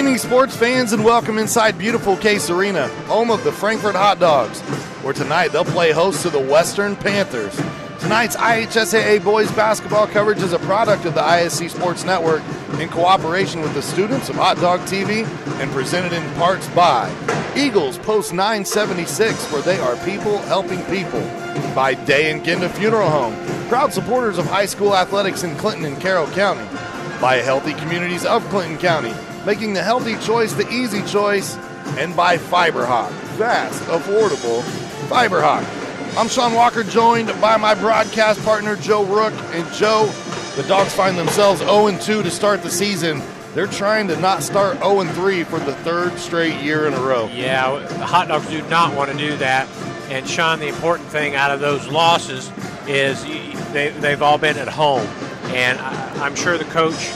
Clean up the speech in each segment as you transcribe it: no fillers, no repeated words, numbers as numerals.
evening, sports fans, and welcome inside beautiful Case Arena, home of the Frankfort Hot Dogs, where tonight they'll play host to the Western Panthers. Tonight's IHSAA boys basketball coverage is a product of the ISC Sports Network in cooperation with the students of Hot Dog TV and presented in parts by Eagles Post 976, where they are people helping people, by Day and Ginda Funeral Home, proud supporters of high school athletics in Clinton and Carroll County, by Healthy Communities of Clinton County, making the healthy choice the easy choice, and by FiberHawk, fast, affordable FiberHawk. I'm Sean Walker, joined by my broadcast partner, Joe Rook. And Joe, the Dogs find themselves 0-2 to start the season. They're trying to not start 0-3 for the third straight year in a row. Yeah, the Hot Dogs do not want to do that. And, Sean, the important thing out of those losses is they've all been at home. And I'm sure the coach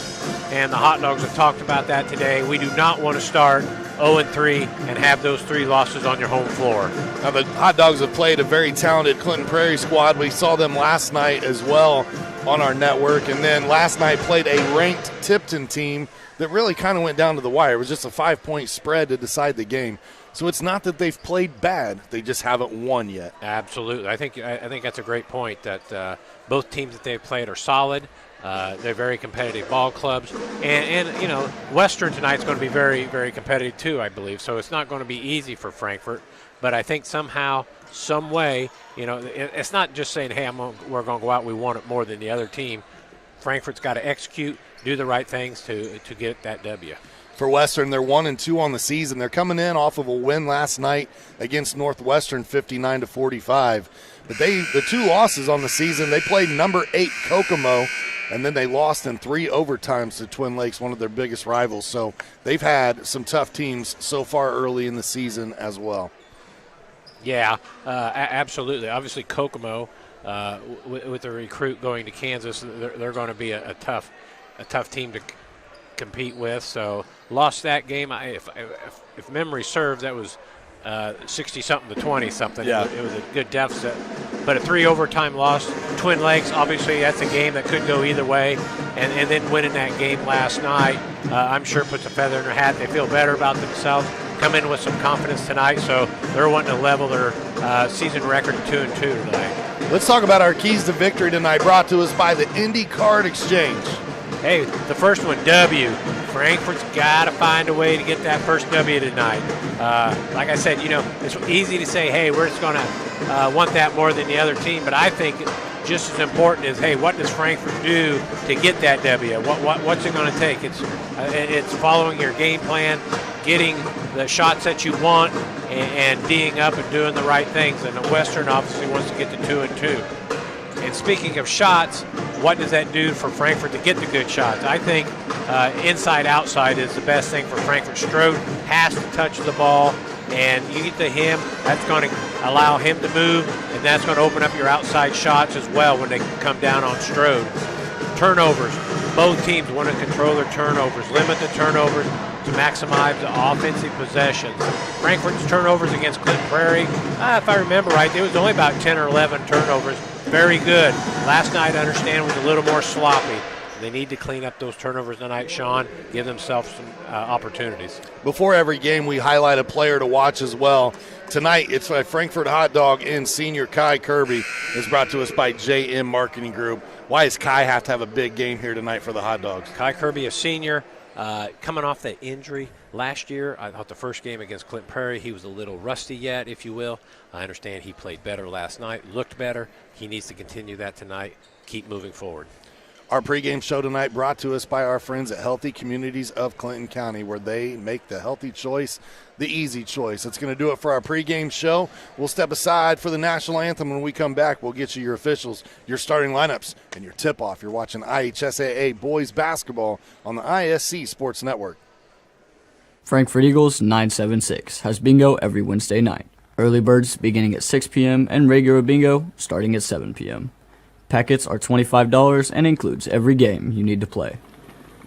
and the Hot Dogs have talked about that today. We do not want to start 0-3 and have those three losses on your home floor. Now, the Hot Dogs have played a very talented Clinton Prairie squad. We saw them last night as well on our network, and then last night played a ranked Tipton team that really kind of went down to the wire. It was just a 5-point spread to decide the game. So it's not that they've played bad, they just haven't won yet. Absolutely. I think that's a great point, that both teams that they've played are solid. They're very competitive ball clubs. And you know, Western tonight's going to be very, very competitive too, I believe. So it's not going to be easy for Frankfort. But I think somehow, some way, you know, it's not just saying, hey, we're going to go out, we want it more than the other team. Frankfort's got to execute, do the right things to get that W. For Western, they're 1-2 on the season. They're coming in off of a win last night against Northwestern, 59-45. But the two losses on the season, they played number 8 Kokomo, and then they lost in 3 overtimes to Twin Lakes, one of their biggest rivals. So they've had some tough teams so far early in the season as well. Yeah, absolutely. Obviously, Kokomo, with the recruit going to Kansas, they're going to be a tough team to compete with. So lost that game. If memory serves, that was 60-something to 20-something. Yeah. It was a good deficit. But a 3 overtime loss. Twin Lakes, obviously, that's a game that could go either way. And then winning that game last night, I'm sure puts a feather in their hat. They feel better about themselves, come in with some confidence tonight. So they're wanting to level their season record 2-2 tonight. Let's talk about our keys to victory tonight, brought to us by the Indy Card Exchange. Hey, the first one, W. Frankfort's got to find a way to get that first W tonight. Like I said, you know, it's easy to say, hey, we're just going to want that more than the other team. But I think just as important is, hey, what does Frankfort do to get that W? What's it going to take? It's following your game plan, getting the shots that you want, and being up and doing the right things. And the Western obviously wants to get to 2-2. And speaking of shots, what does that do for Frankfort to get the good shots? I think inside-outside is the best thing for Frankfort. Strode has to touch the ball, and you get to him, that's going to allow him to move, and that's going to open up your outside shots as well when they come down on Strode. Turnovers. Both teams want to control their turnovers, limit the turnovers to maximize the offensive possessions. Frankfort's turnovers against Clinton Prairie, if I remember right, it was only about 10 or 11 turnovers. Very good. Last night, I understand, was a little more sloppy. They need to clean up those turnovers tonight, Sean, give themselves some opportunities. Before every game, we highlight a player to watch as well. Tonight, it's a Frankfort Hot Dog and senior Kai Kirby is brought to us by JM Marketing Group. Why does Kai have to have a big game here tonight for the Hot Dogs? Kai Kirby, a senior, coming off that injury last year. I thought the first game against Clinton Prairie, he was a little rusty yet, if you will. I understand he played better last night, looked better. He needs to continue that tonight, keep moving forward. Our pregame show tonight brought to us by our friends at Healthy Communities of Clinton County, where they make the healthy choice the easy choice. That's going to do it for our pregame show. We'll step aside for the national anthem. When we come back, we'll get you your officials, your starting lineups, and your tip-off. You're watching IHSAA boys basketball on the ISC Sports Network. Frankfort Eagles 976 has bingo every Wednesday night. Early birds beginning at 6 p.m. and regular bingo starting at 7 p.m. Packets are $25 and includes every game you need to play.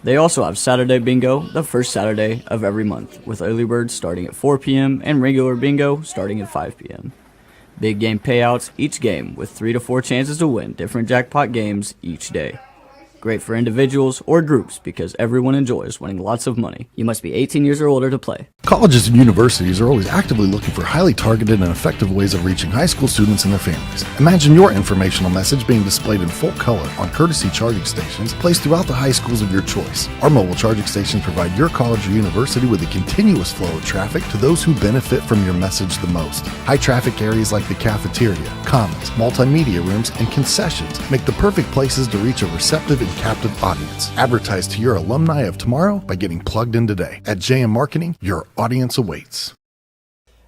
They also have Saturday bingo the first Saturday of every month, with early birds starting at 4 p.m. and regular bingo starting at 5 p.m. Big game payouts each game with 3 to 4 chances to win different jackpot games each day. Great for individuals or groups because everyone enjoys winning lots of money. You must be 18 years or older to play. Colleges and universities are always actively looking for highly targeted and effective ways of reaching high school students and their families. Imagine your informational message being displayed in full color on courtesy charging stations placed throughout the high schools of your choice. Our mobile charging stations provide your college or university with a continuous flow of traffic to those who benefit from your message the most. High traffic areas like the cafeteria, commons, multimedia rooms, and concessions make the perfect places to reach a receptive and captive audience. Advertise to your alumni of tomorrow by getting plugged in today. At JM Marketing, your audience awaits.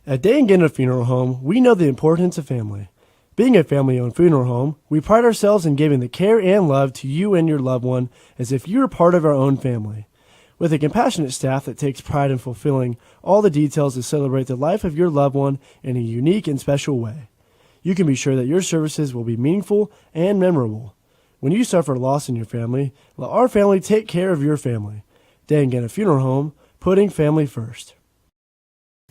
At Day and Gannett Funeral Home, we know the importance of family. Being a family-owned funeral home, we pride ourselves in giving the care and love to you and your loved one as if you were part of our own family. With a compassionate staff that takes pride in fulfilling all the details to celebrate the life of your loved one in a unique and special way, you can be sure that your services will be meaningful and memorable. When you suffer loss in your family, let our family take care of your family. Day and Gannett Funeral Home, putting family first.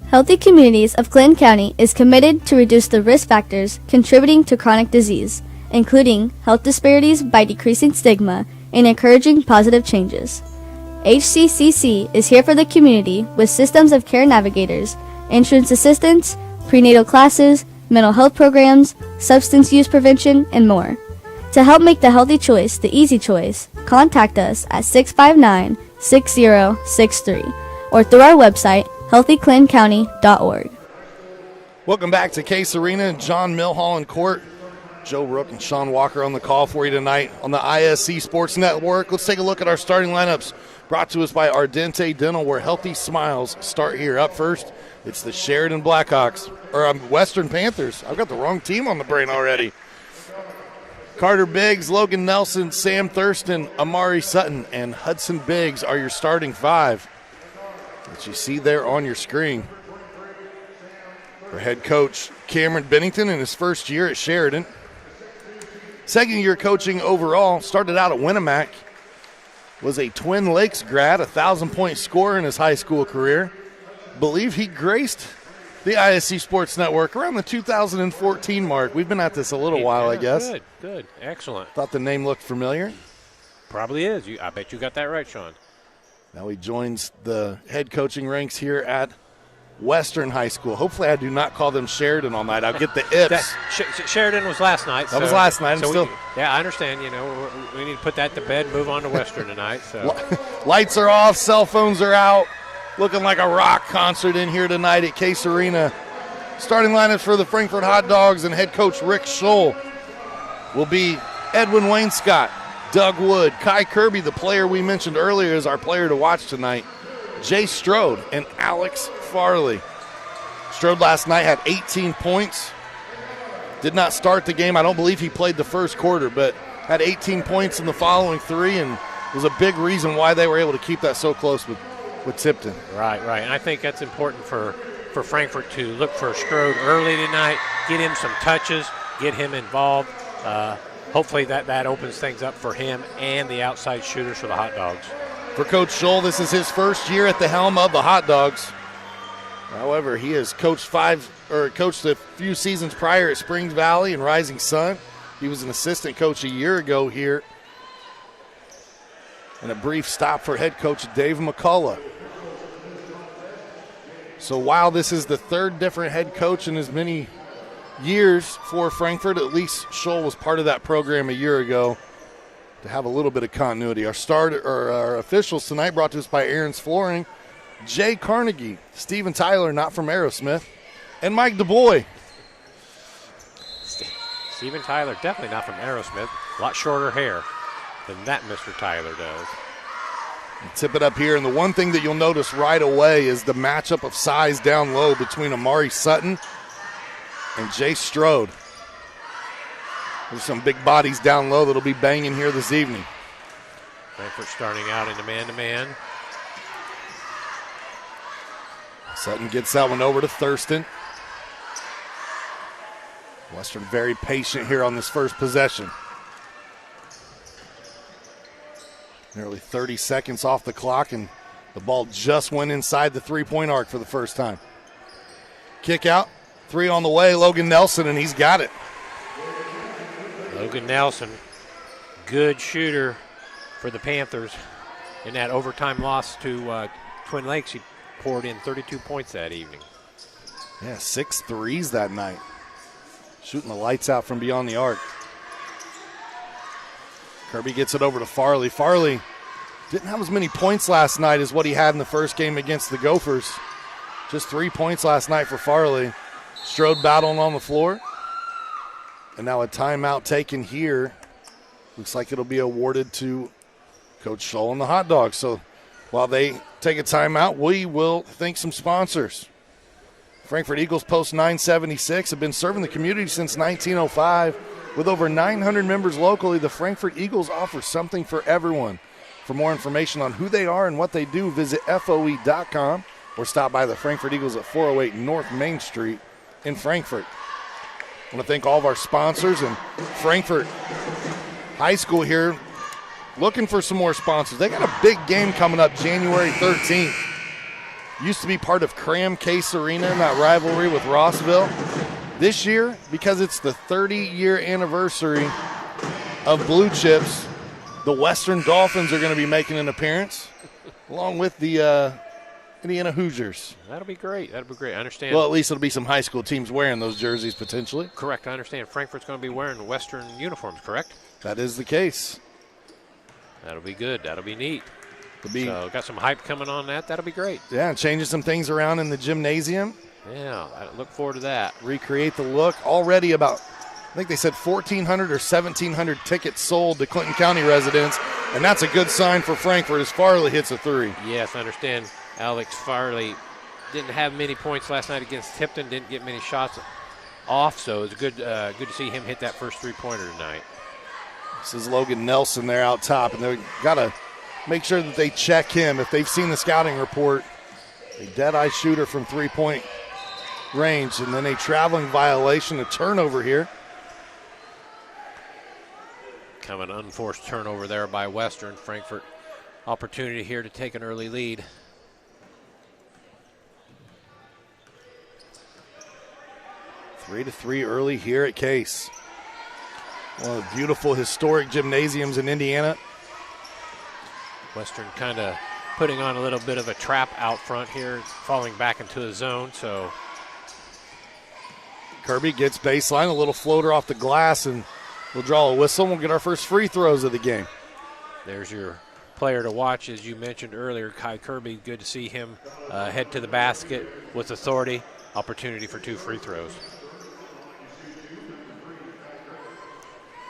Healthy Communities of Clinton County is committed to reduce the risk factors contributing to chronic disease, including health disparities by decreasing stigma and encouraging positive changes. HCCC is here for the community with systems of care navigators, insurance assistance, prenatal classes, mental health programs, substance use prevention, and more. To help make the healthy choice the easy choice, contact us at 659-6063 or through our website, healthyclintoncounty.org. Welcome back to Case Arena. John Milholland Court, Joe Rook and Sean Walker on the call for you tonight on the ISC Sports Network. Let's take a look at our starting lineups brought to us by Ardente Dental, where healthy smiles start here. Up first, it's the Sheridan Blackhawks, or Western Panthers. I've got the wrong team on the brain already. Carter Biggs, Logan Nelson, Sam Thurston, Amari Sutton, and Hudson Biggs are your starting five that you see there on your screen. For head coach Cameron Bennington in his first year at Sheridan. Second year coaching overall, started out at Winnemac, was a Twin Lakes grad, 1,000-point scorer in his high school career. Believe he graced the ISC Sports Network around the 2014 mark. We've been at this a little while, I guess. Good, excellent. Thought the name looked familiar. Probably is. I bet you got that right, Sean. Now he joins the head coaching ranks here at Western High School. Hopefully I do not call them Sheridan all night. I'll get the ifs. Sheridan was last night. That was last night. I understand. You know, we need to put that to bed and move on to Western tonight. So lights are off, cell phones are out. Looking like a rock concert in here tonight at Case Arena. Starting lineups for the Frankfort Hot Dogs and head coach Rick Scholl will be Edwin Wainscott, Doug Wood, Kai Kirby, the player we mentioned earlier is our player to watch tonight, Jay Strode, and Alex Farley. Strode last night had 18 points. Did not start the game. I don't believe he played the first quarter, but had 18 points in the following three and was a big reason why they were able to keep that so close with Tipton. Right. And I think that's important for Frankfort to look for Strode early tonight, get him some touches, get him involved. Hopefully that opens things up for him and the outside shooters for the Hot Dogs. For Coach Scholl, this is his first year at the helm of the Hot Dogs. However, he has coached a few seasons prior at Springs Valley and Rising Sun. He was an assistant coach a year ago here. And a brief stop for head coach Dave McCullough. So while this is the third different head coach in as many years for Frankfort, at least Scholl was part of that program a year ago to have a little bit of continuity. Our officials tonight brought to us by Aaron's Flooring, Jay Carnegie, Steven Tyler, not from Aerosmith, and Mike DuBois. Steven Tyler, definitely not from Aerosmith. A lot shorter hair than that Mr. Tyler does. Tip it up here, and the one thing that you'll notice right away is the matchup of size down low between Amari Sutton and Jay Strode. There's some big bodies down low that'll be banging here this evening. Frankfort starting out in the man-to-man. Sutton gets that one over to Thurston. Western very patient here on this first possession. Nearly 30 seconds off the clock, and the ball just went inside the three-point arc for the first time. Kick out, three on the way, Logan Nelson, and he's got it. Logan Nelson, good shooter for the Panthers. In that overtime loss to Twin Lakes, he poured in 32 points that evening. Yeah, 6 threes that night. Shooting the lights out from beyond the arc. Kirby gets it over to Farley. Farley didn't have as many points last night as what he had in the first game against the Gophers. Just 3 points last night for Farley. Strode battling on the floor. And now a timeout taken here. Looks like it'll be awarded to Coach Scholl and the Hot Dogs. So while they take a timeout, we will thank some sponsors. Frankfort Eagles Post 976 have been serving the community since 1905. With over 900 members locally, the Frankfort Eagles offer something for everyone. For more information on who they are and what they do, visit FOE.com or stop by the Frankfort Eagles at 408 North Main Street in Frankfort. I want to thank all of our sponsors, and Frankfort High School here looking for some more sponsors. They got a big game coming up January 13th. Used to be part of Cram Case Arena in that rivalry with Rossville. This year, because it's the 30-year anniversary of Blue Chips, the Western Dolphins are going to be making an appearance, along with the Indiana Hoosiers. That'll be great. That'll be great. I understand. Well, at least it'll be some high school teams wearing those jerseys potentially. Correct. I understand. Frankfort's going to be wearing Western uniforms, correct? That is the case. That'll be good. That'll be neat. So got some hype coming on that. That'll be great. Yeah, and changing some things around in the gymnasium. Yeah, I look forward to that. Recreate the look. Already about, I think they said 1,400 or 1,700 tickets sold to Clinton County residents, and that's a good sign for Frankfort as Farley hits a three. Yes, I understand. Alex Farley didn't have many points last night against Tipton, didn't get many shots off, so it's good to see him hit that first three-pointer tonight. This is Logan Nelson there out top, and they've got to make sure that they check him. If they've seen the scouting report, a dead-eye shooter from three-point range, and then a traveling violation, a turnover here. Kind of an unforced turnover there by Western. Frankfort opportunity here to take an early lead. Three to three early here at Case. One of the beautiful historic gymnasiums in Indiana. Western kind of putting on a little bit of a trap out front here, falling back into the zone, so. Kirby gets baseline, a little floater off the glass, and we'll draw a whistle and we'll get our first free throws of the game. There's your player to watch, as you mentioned earlier, Kai Kirby. Good to see him head to the basket with authority. Opportunity for 2 free throws.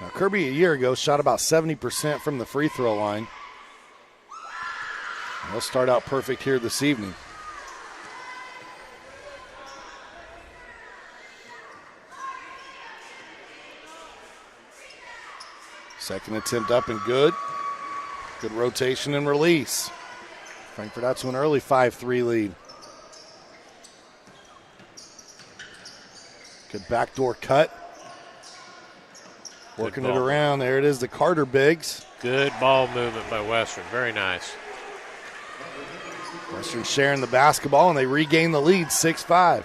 Now, Kirby a year ago shot about 70% from the free throw line. They'll start out perfect here this evening. Second attempt up and good. Good rotation and release. Frankfort out to an early 5-3 lead. Good backdoor cut. Working it around. There it is, the Carter Biggs. Good ball movement by Western. Very nice. Western sharing the basketball, and they regain the lead, 6-5.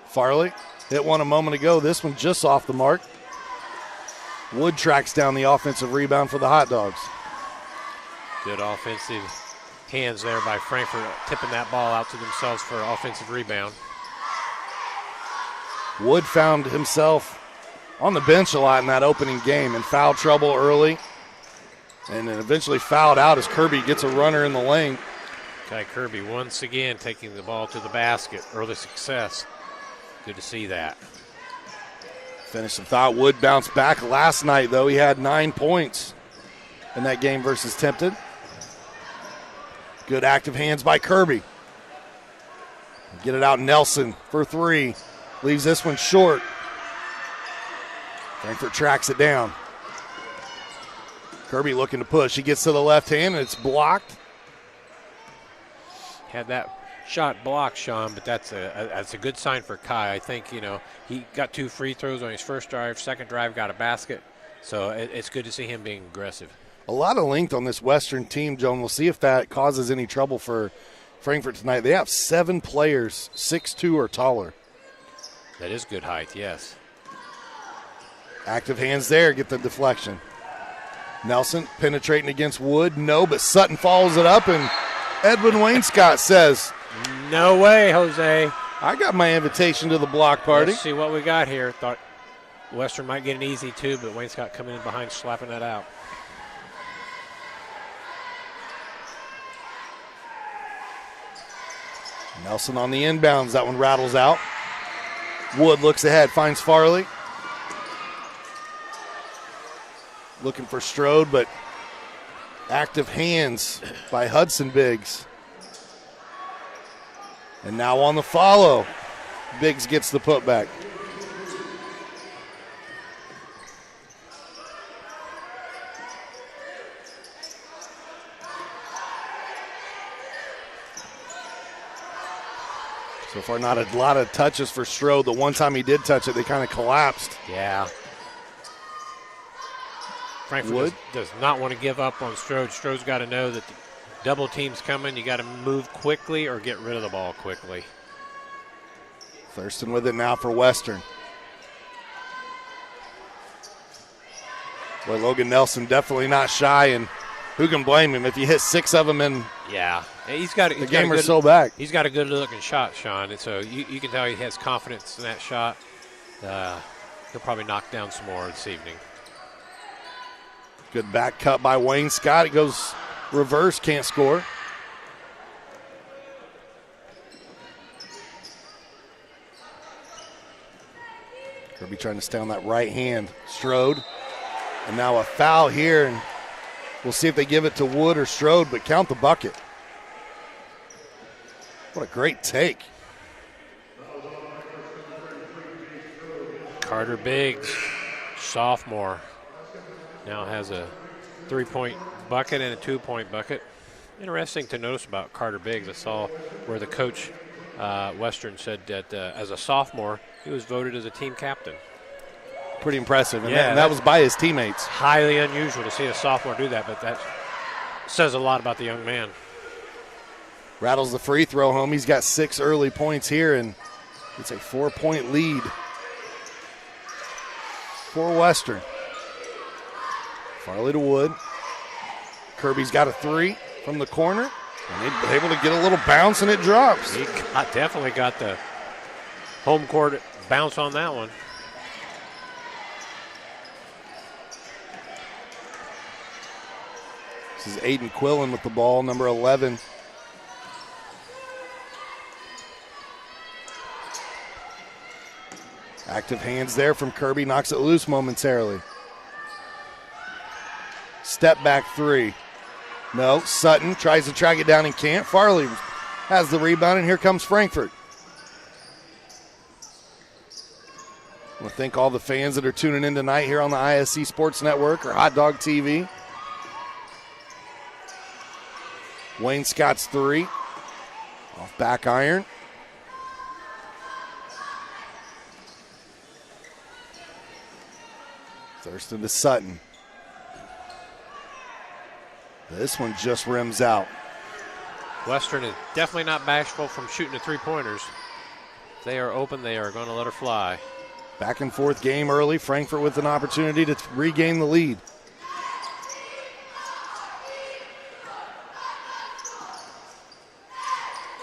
Farley hit one a moment ago. This one just off the mark. Wood tracks down the offensive rebound for the Hot Dogs. Good offensive hands there by Frankfort, tipping that ball out to themselves for an offensive rebound. Wood found himself on the bench a lot in that opening game, in foul trouble early, and then eventually fouled out as Kirby gets a runner in the lane. Kai Kirby once again taking the ball to the basket. Early success. Good to see that. Finish the thought. Wood bounced back last night, though. He had 9 points in that game versus Tempted. Good active hands by Kirby. Get it out, Nelson for 3. Leaves this one short. Frankfort tracks it down. Kirby looking to push. He gets to the left hand, and it's blocked. Had that shot blocked, Sean, but that's a good sign for Kai. I think, he got 2 free throws on his first drive. Second drive got a basket. So it's good to see him being aggressive. A lot of length on this Western team, Joan. We'll see if that causes any trouble for Frankfort tonight. They have 7 players, 6'2" or taller. That is good height, yes. Active hands there, get the deflection. Nelson penetrating against Wood. No, but Sutton follows it up, and Edwin Wainscott says, "No way, Jose. I got my invitation to the block party." Let's see what we got here. Thought Western might get an easy two, but Wainscott coming in behind, slapping that out. Nelson on the inbounds. That one rattles out. Wood looks ahead, finds Farley. Looking for Strode, but active hands by Hudson Biggs. And now on the follow, Biggs gets the putback. So far, not a lot of touches for Strode. The one time he did touch it, they kind of collapsed. Yeah. Frankfort does not want to give up on Strode. Strode's got to know that the double team's coming. You got to move quickly or get rid of the ball quickly. Thurston with it now for Western. Boy, Logan Nelson definitely not shy, and who can blame him if you hit 6 of them in? Yeah, he's got the game or so back. He's got a good-looking shot, Sean, and so you can tell he has confidence in that shot. He'll probably knock down some more this evening. Good back cut by Wainscott. It goes reverse, can't score. Kirby trying to stay on that right hand. Strode. And now a foul here, and we'll see if they give it to Wood or Strode, but count the bucket. What a great take. Carter Biggs, sophomore, now has a 3-point bucket and a 2-point bucket. Interesting to notice about Carter Biggs. I saw where the coach, Western, said that as a sophomore, he was voted as a team captain. Pretty impressive, and that was by his teammates. Highly unusual to see a sophomore do that, but that says a lot about the young man. Rattles the free throw home. He's got 6 early points here, and it's a 4-point lead for Western. Farley to Wood. Kirby's got a 3 from the corner, and he's able to get a little bounce, and it drops. He definitely got the home court bounce on that one. This is Aiden Quillen with the ball, number 11. Active hands there from Kirby, knocks it loose momentarily. Step back 3. No, Sutton tries to track it down and can't. Farley has the rebound, and here comes Frankfort. I want to thank all the fans that are tuning in tonight here on the ISC Sports Network or Hot Dog TV. Wainscott's 3. Off back iron. Thurston to Sutton. This one just rims out. Western is definitely not bashful from shooting the 3-pointers. If they are open, they are going to let her fly. Back and forth game early. Frankfort with an opportunity to regain the lead.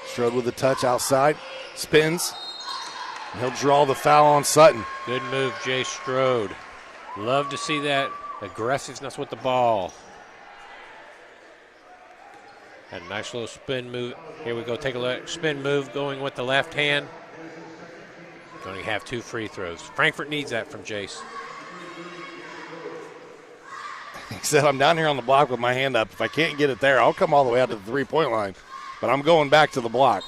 Strode with a touch outside. Spins. And he'll draw the foul on Sutton. Good move, Jay Strode. Love to see that aggressiveness with the ball. Had a nice little spin move. Here we go. Take a look. Spin move going with the left hand. Going to have 2 free throws. Frankfort needs that from Jace. He said, I'm down here on the block with my hand up. If I can't get it there, I'll come all the way out to the 3-point line. But I'm going back to the block.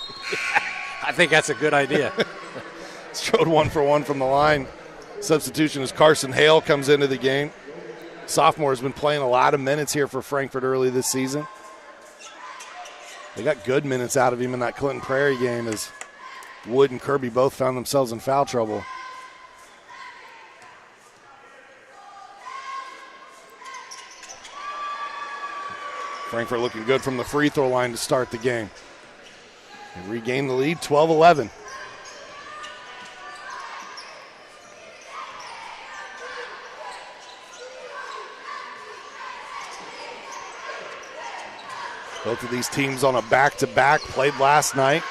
I think that's a good idea. Strode 1 for 1 from the line. Substitution as Carson Hale comes into the game. Sophomore has been playing a lot of minutes here for Frankfort early this season. They got good minutes out of him in that Clinton Prairie game as Wood and Kirby both found themselves in foul trouble. Frankfort looking good from the free throw line to start the game. They regain the lead, 12-11. Both of these teams on a back-to-back played last night.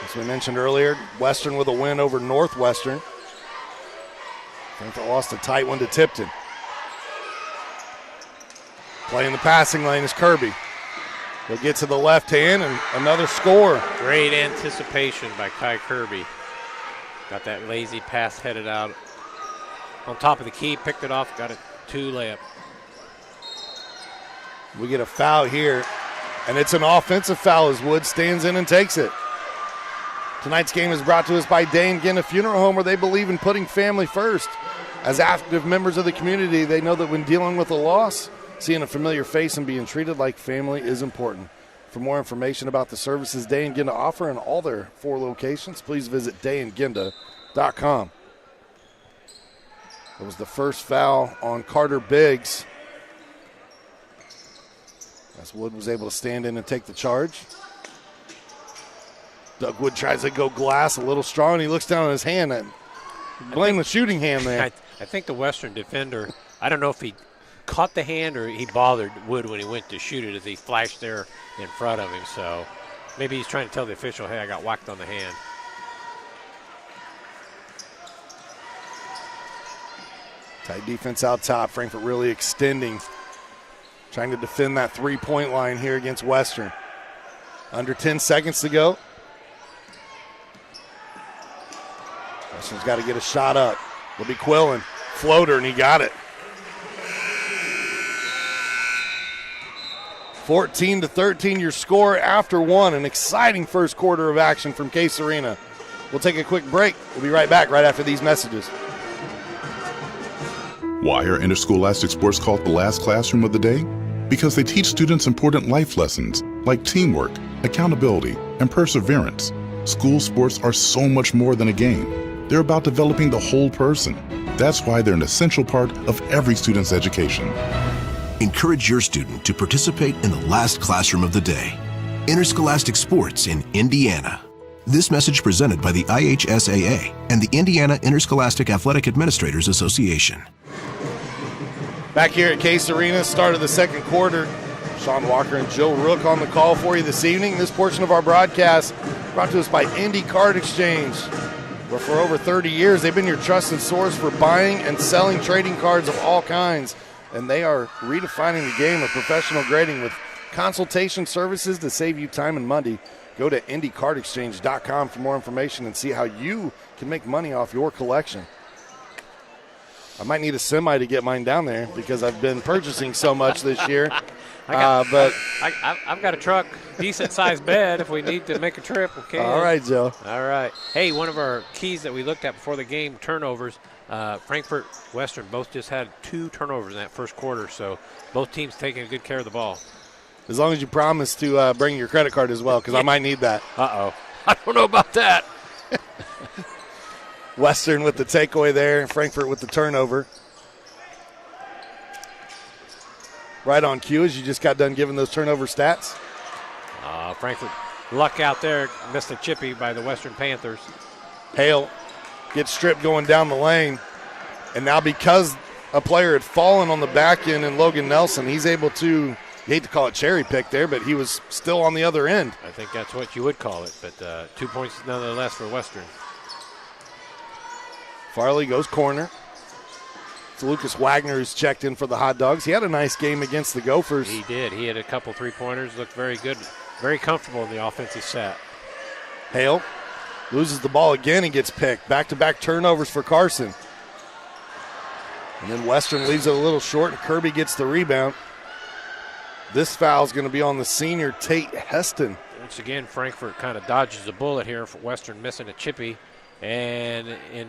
As we mentioned earlier, Western with a win over Northwestern. Frankfort lost a tight one to Tipton. Playing the passing lane is Kirby. He'll get to the left hand and another score. Great anticipation by Kai Kirby. Got that lazy pass headed out on top of the key, picked it off, got it 2 layup. We get a foul here, and it's an offensive foul as Wood stands in and takes it. Tonight's game is brought to us by Day and Ginna Funeral Home, where they believe in putting family first. As active members of the community, they know that when dealing with a loss, seeing a familiar face and being treated like family is important. For more information about the services Day and Ginda offer in all their 4 locations, please visit dayandginda.com. It was the first foul on Carter Biggs, as Wood was able to stand in and take the charge. Doug Wood tries to go glass a little strong, and he looks down on his hand and blame the shooting hand there. I think the Western defender, I don't know if he caught the hand or he bothered Wood when he went to shoot it as he flashed there in front of him. So maybe he's trying to tell the official, hey, I got whacked on the hand. Tight defense out top. Frankfort really extending, trying to defend that three-point line here against Western. Under 10 seconds to go. Western's got to get a shot up. It'll be Quillen. Floater, and he got it. 14-13 your score after one. An exciting first quarter of action from Case Arena. We'll take a quick break. We'll be right back right after these messages. Why are interscholastic sports called the last classroom of the day? Because they teach students important life lessons like teamwork, accountability, and perseverance. School sports are so much more than a game. They're about developing the whole person. That's why they're an essential part of every student's education. Encourage your student to participate in the last classroom of the day. Interscholastic sports in Indiana. This message presented by the IHSAA and the Indiana Interscholastic Athletic Administrators Association. Back here at Case Arena, start of the second quarter. Sean Walker and Joe Rook on the call for you this evening. This portion of our broadcast brought to us by Indy Card Exchange, where for over 30 years they've been your trusted source for buying and selling trading cards of all kinds. And they are redefining the game of professional grading with consultation services to save you time and money. Go to IndyCardExchange.com for more information and see how you can make money off your collection. I might need a semi to get mine down there because I've been purchasing so much this year. I've got a truck, decent-sized bed. If we need to make a trip, we can. All right, Joe. All right. Hey, one of our keys that we looked at before the game, turnovers. Frankfort Western both just had 2 turnovers in that first quarter, so both teams taking good care of the ball. As long as you promise to bring your credit card as well, because I might need that. Uh-oh. I don't know about that. Western with the takeaway there. Frankfort with the turnover. Right on cue as you just got done giving those turnover stats. Frankfort luck out there. Missed a chippy by the Western Panthers. Hale gets stripped going down the lane. And now because a player had fallen on the back end in Logan Nelson, he's able to, you hate to call it cherry pick there, but he was still on the other end. I think that's what you would call it, but 2 points nonetheless for Western. Farley goes corner. It's Lucas Wagner who's checked in for the Hot Dogs. He had a nice game against the Gophers. He did. He had a couple three-pointers, looked very good, very comfortable in the offensive set. Hale loses the ball again and gets picked. Back-to-back turnovers for Carson. And then Western leaves it a little short, and Kirby gets the rebound. This foul is going to be on the senior Tate Heston. Once again, Frankfort kind of dodges a bullet here for Western missing a chippy. And in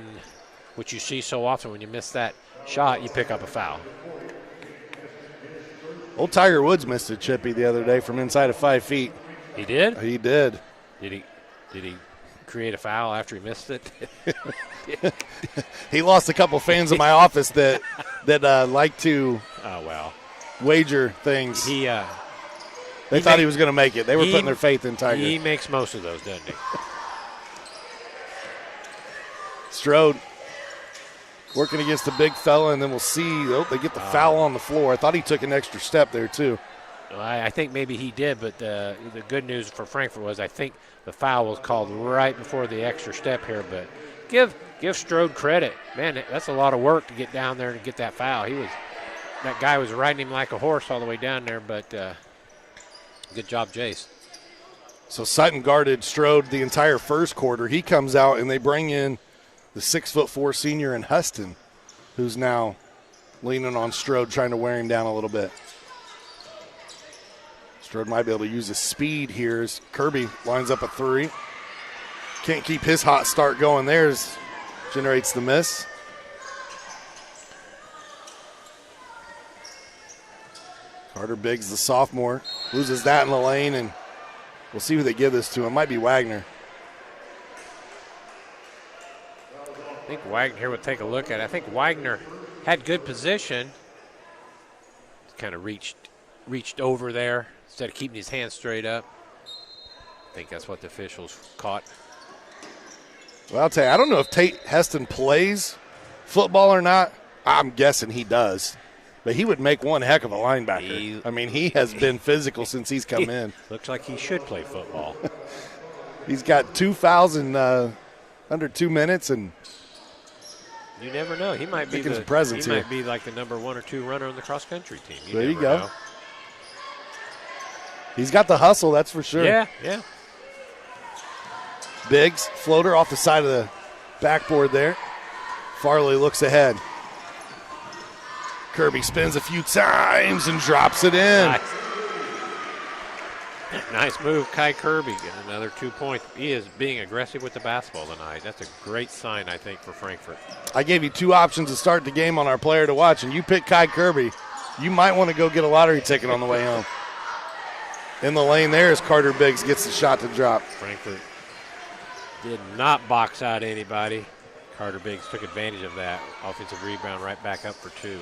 what you see so often when you miss that shot, you pick up a foul. Old Tiger Woods missed a chippy the other day from inside of 5 feet. He did? He did. Did he create a foul after he missed it? He lost a couple fans in my office that like to wager things. They thought he was going to make it. They were putting their faith in Tiger. He makes most of those, doesn't he? Strode working against the big fella, and then we'll see. Oh, they get the foul on the floor. I thought he took an extra step there, too. I think maybe he did, but the good news for Frankfort was I think the foul was called right before the extra step here. But give Strode credit. Man, that's a lot of work to get down there and get that foul. That guy was riding him like a horse all the way down there, but good job, Jace. So Sutton guarded Strode the entire first quarter. He comes out, and they bring in the 6'4" senior in Huston, who's now leaning on Strode, trying to wear him down a little bit. Strode might be able to use his speed here as Kirby lines up a three. Can't keep his hot start going there as generates the miss. Carter Biggs, the sophomore, loses that in the lane, and we'll see who they give this to. It might be Wagner. I think Wagner here would take a look at it. I think Wagner had good position. Kind of reached over there instead of keeping his hands straight up. I think that's what the officials caught. Well, I'll tell you, I don't know if Tate Heston plays football or not. I'm guessing he does. But he would make one heck of a linebacker. He has been physical since he's come in. Looks like he should play football. He's got 2 fouls in under 2 minutes, and you never know. He might be might be like the number 1 or 2 runner on the cross country team. There you go. Know. He's got the hustle, that's for sure. Yeah. Biggs, floater off the side of the backboard there. Farley looks ahead. Kirby spins a few times and drops it in. Nice move, Kai Kirby getting another 2 points. He is being aggressive with the basketball tonight. That's a great sign, I think, for Frankfort. I gave you 2 options to start the game on our player to watch, and you picked Kai Kirby. You might want to go get a lottery ticket on the way home. In the lane there as Carter Biggs gets the shot to drop. Frankfort did not box out anybody. Carter Biggs took advantage of that. Offensive rebound right back up for 2.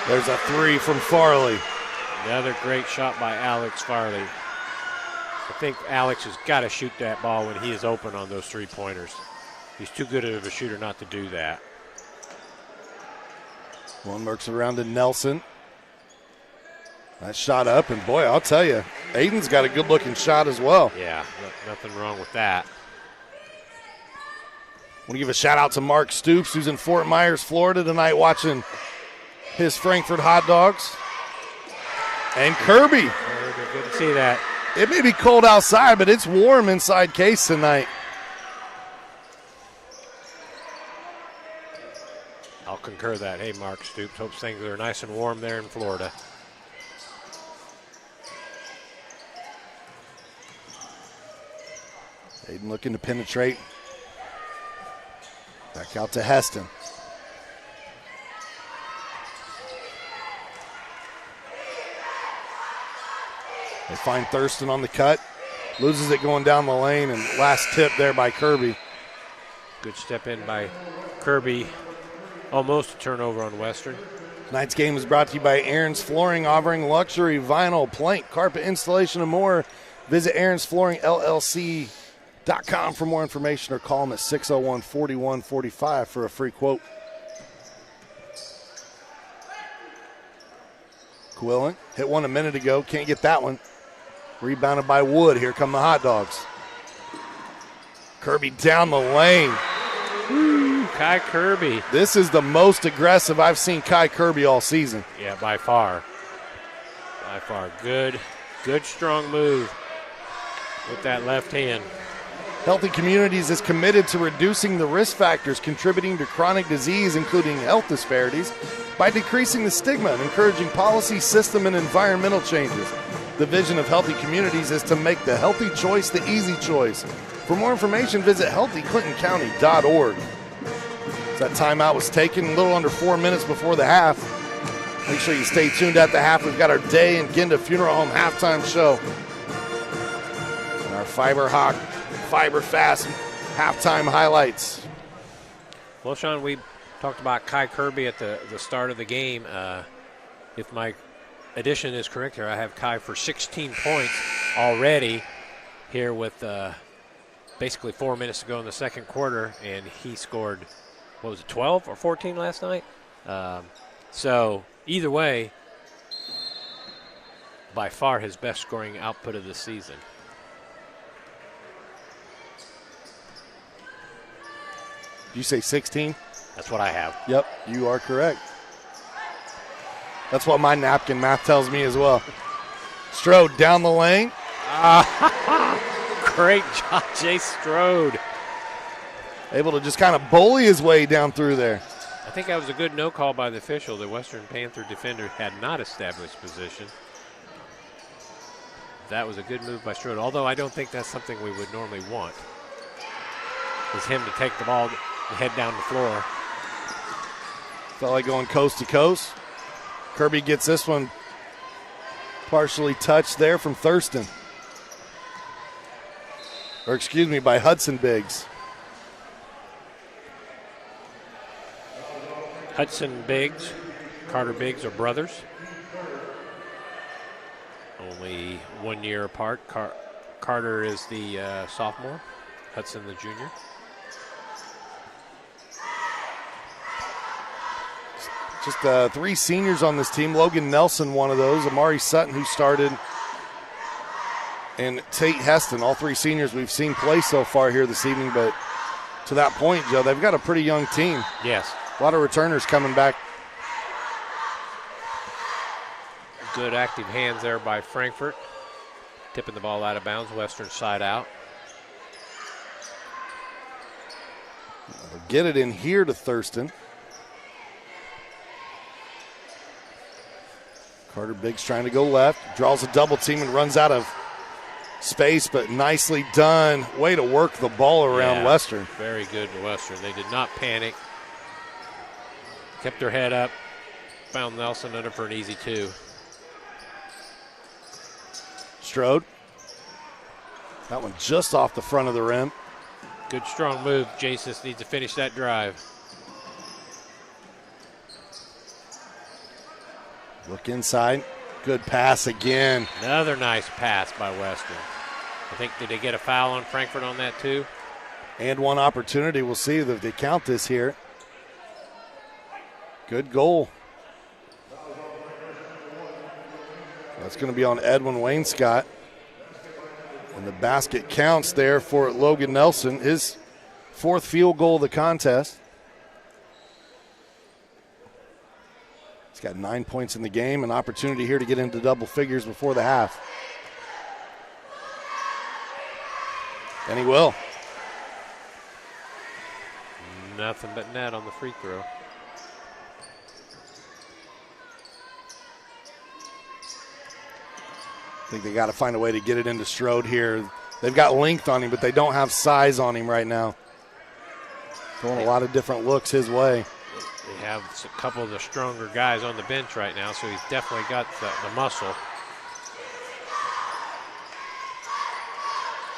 There's a 3 from Farley. Another great shot by Alex Farley. I think Alex has got to shoot that ball when he is open on those 3-pointers. He's too good of a shooter not to do that. One works around to Nelson. That shot up, and boy, I'll tell you, Aiden's got a good-looking shot as well. Yeah, nothing wrong with that. I want to give a shout-out to Mark Stoops, who's in Fort Myers, Florida tonight watching his Frankfort hot dogs. And Kirby. Good to see that. It may be cold outside, but it's warm inside Case tonight. I'll concur that. Hey, Mark Stoops, hopes things are nice and warm there in Florida. Aiden looking to penetrate. Back out to Heston. They find Thurston on the cut. Loses it going down the lane, and last tip there by Kirby. Good step in by Kirby. Almost a turnover on Western. Tonight's game is brought to you by Aaron's Flooring, offering luxury vinyl, plank, carpet installation, and more. Visit Aaron's Flooring LLC.com for more information or call them at 601-4145 for a free quote. Quillen hit one a minute ago. Can't get that one. Rebounded by Wood. Here come the hot dogs. Kirby down the lane. Ooh, Kai Kirby. This is the most aggressive I've seen Kai Kirby all season. Yeah, by far. By far. Good strong move with that left hand. Healthy Communities is committed to reducing the risk factors contributing to chronic disease, including health disparities, by decreasing the stigma and encouraging policy, system, and environmental changes. The vision of Healthy Communities is to make the healthy choice the easy choice. For more information, visit healthyclintoncounty.org. So that timeout was taken a little under 4 minutes before the half. Make sure you stay tuned at the half. We've got our Day and Ginda Funeral Home halftime show. And our Fiber Fast halftime highlights. Well, Sean, we talked about Kai Kirby at the start of the game. If my addition is correct here, I have Kai for 16 points already here with basically 4 minutes to go in the second quarter, and he scored what was it, 12 or 14 last night? So either way, by far his best scoring output of the season. Did you say 16? That's what I have. Yep, you are correct. That's what my napkin math tells me as well. Strode down the lane. Great job, Jay Strode. Able to just kind of bully his way down through there. I think that was a good no call by the official. The Western Panther defender had not established position. That was a good move by Strode, although I don't think that's something we would normally want, is him to take the ball and head down the floor. Felt like going coast to coast. Kirby gets this one partially touched there from Thurston. Or excuse me, by Hudson Biggs. Hudson Biggs, Carter Biggs are brothers. Only 1 year apart. Carter is the sophomore, Hudson the junior. Just 3 seniors on this team. Logan Nelson, one of those. Amari Sutton, who started. And Tate Heston, all 3 seniors we've seen play so far here this evening. But to that point, Joe, they've got a pretty young team. Yes. A lot of returners coming back. Good active hands there by Frankfort. Tipping the ball out of bounds, Western side out. They'll get it in here to Thurston. Carter Biggs trying to go left. Draws a double team and runs out of space, but nicely done. Way to work the ball around Western. Very good Western. They did not panic. Kept their head up. Found Nelson under for an easy 2. Strode. That one just off the front of the rim. Good strong move. Jason needs to finish that drive. Look inside. Good pass again. Another nice pass by Western. I think, did they get a foul on Frankfort on that too? And one opportunity. We'll see if they count this here. Good goal. That's going to be on Edwin Wainscott. And the basket counts there for Logan Nelson, his 4th field goal of the contest. He's got 9 points in the game, an opportunity here to get into double figures before the half. And he will. Nothing but net on the free throw. I think they got to find a way to get it into Strode here. They've got length on him, but they don't have size on him right now. Throwing a lot of different looks his way. They have a couple of the stronger guys on the bench right now, so he's definitely got the muscle.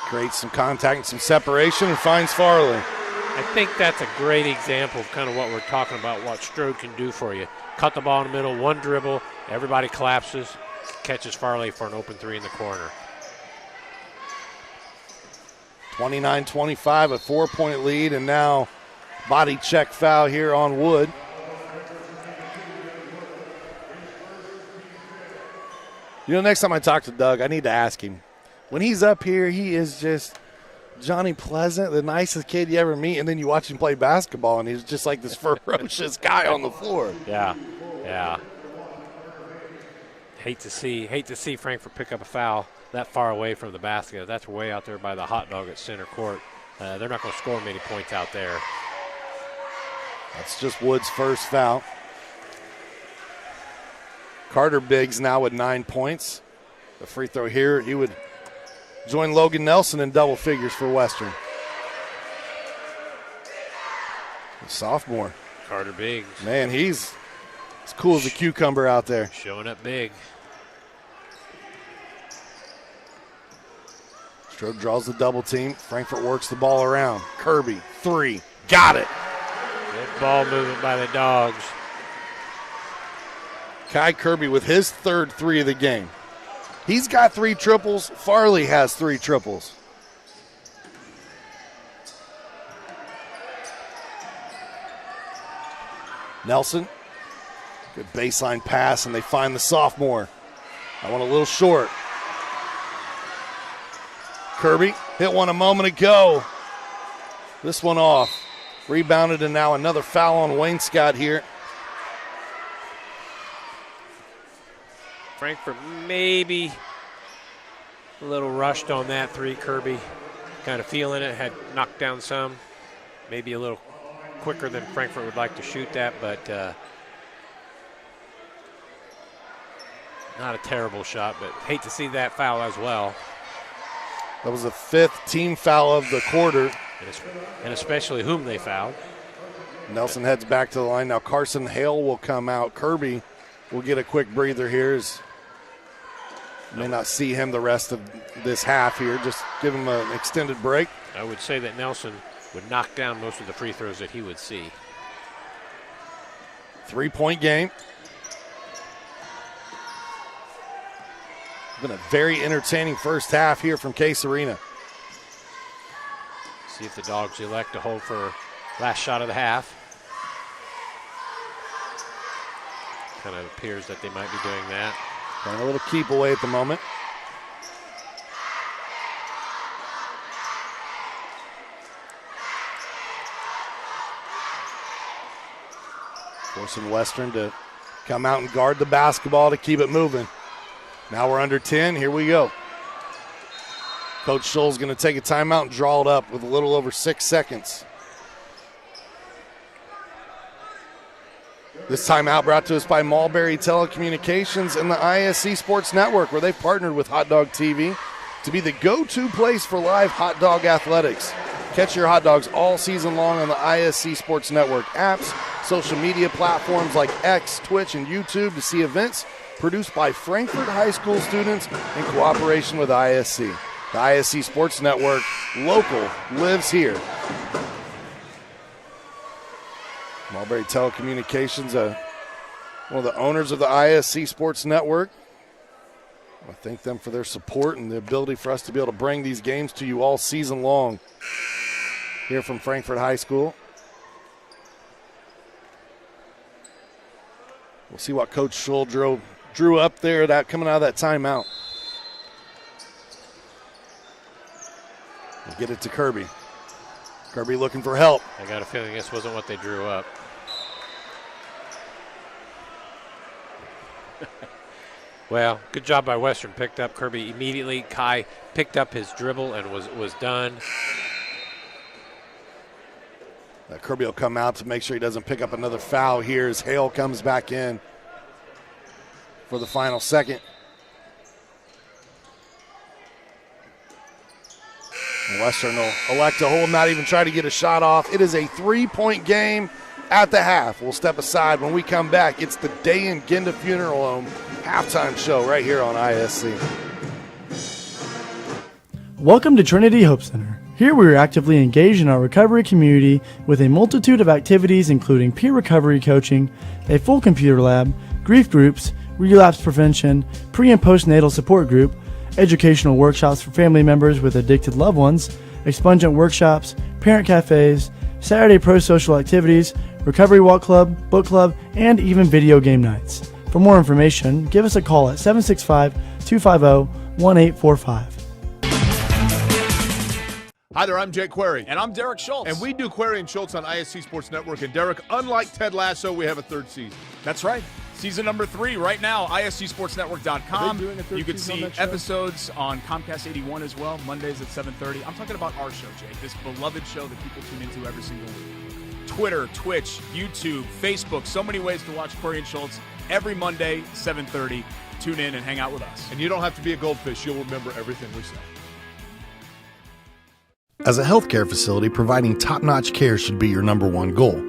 Creates some contact and some separation and finds Farley. I think that's a great example of kind of what we're talking about, what Strode can do for you. Cut the ball in the middle, one dribble, everybody collapses, catches Farley for an open 3 in the corner. 29-25, a 4-point lead, and now body check foul here on Wood. You know, next time I talk to Doug, I need to ask him. When he's up here, he is just Johnny Pleasant, the nicest kid you ever meet, and then you watch him play basketball, and he's just like this ferocious guy on the floor. Yeah. Hate to see Frankfort pick up a foul that far away from the basket. That's way out there by the hot dog at center court. They're not going to score many points out there. That's just Wood's first foul. Carter Biggs now with 9 points. The free throw here, he would join Logan Nelson in double figures for Western. The sophomore. Carter Biggs. Man, he's as cool as a cucumber out there. Showing up big. Strode draws the double team. Frankfort works the ball around. Kirby, 3. Got it. Good ball movement by the Dogs. Kai Kirby with his third 3 of the game. He's got 3 triples. Farley has 3 triples. Nelson, good baseline pass, and they find the sophomore. That one a little short. Kirby hit one a moment ago. This one off. Rebounded, and now another foul on Wayne Scott here. Frankfort maybe a little rushed on that three. Kirby kind of feeling it, had knocked down some. Maybe a little quicker than Frankfort would like to shoot that, but not a terrible shot, but hate to see that foul as well. That was the 5th team foul of the quarter. And especially whom they fouled. Nelson heads back to the line. Now Carson Hale will come out. Kirby will get a quick breather here. May not see him the rest of this half here. Just give him an extended break. I would say that Nelson would knock down most of the free throws that he would see. 3-point game. Been a very entertaining first half here from Case Arena. See if the Dogs elect to hold for last shot of the half. Kind of appears that they might be doing that. Got a little keep away at the moment. Forcing Western to come out and guard the basketball to keep it moving. Now we're under 10. Here we go. Coach Scholl's going to take a timeout and draw it up with a little over 6 seconds. This timeout brought to us by Mulberry Telecommunications and the ISC Sports Network, where they've partnered with Hot Dog TV to be the go-to place for live hot dog athletics. Catch your hot dogs all season long on the ISC Sports Network apps, social media platforms like X, Twitch, and YouTube to see events produced by Frankfort High School students in cooperation with ISC. The ISC Sports Network, local, lives here. Mulberry Telecommunications, one of the owners of the ISC Sports Network. I thank them for their support and the ability for us to be able to bring these games to you all season long here from Frankfort High School. We'll see what Coach Scholl drew up there coming out of that timeout. We'll get it to Kirby. Kirby looking for help. I got a feeling this wasn't what they drew up. Well, good job by Western. Picked up Kirby immediately. Kai picked up his dribble and was done. Kirby will come out to make sure he doesn't pick up another foul here as Hale comes back in for the final second. Western will elect to hold, not even try to get a shot off. It is a 3-point game at the half. We'll step aside. When we come back, it's the Day in Ginda Funeral Home halftime show right here on ISC. Welcome to Trinity Hope Center. Here we are actively engaged in our recovery community with a multitude of activities including peer recovery coaching, a full computer lab, grief groups, relapse prevention, pre- and postnatal support group, educational workshops for family members with addicted loved ones, expungent workshops, parent cafes, Saturday pro-social activities, recovery walk club, book club, and even video game nights. For more information, give us a call at 765-250-1845. Hi there, I'm Jake Query. And I'm Derek Schultz. And we do Query and Schultz on ISC Sports Network. And Derek, unlike Ted Lasso, we have a third season. That's right. Season number 3 right now, ISCSportsNetwork.com. Are they doing a third you can season see on that show? episodes on Comcast 81 as well, Mondays at 7:30. I'm talking about our show, Jake, this beloved show that people tune into every single week. Twitter, Twitch, YouTube, Facebook, so many ways to watch Query and Schultz every Monday, 7:30. Tune in and hang out with us. And you don't have to be a goldfish. You'll remember everything we say. As a healthcare facility, providing top-notch care should be your number one goal.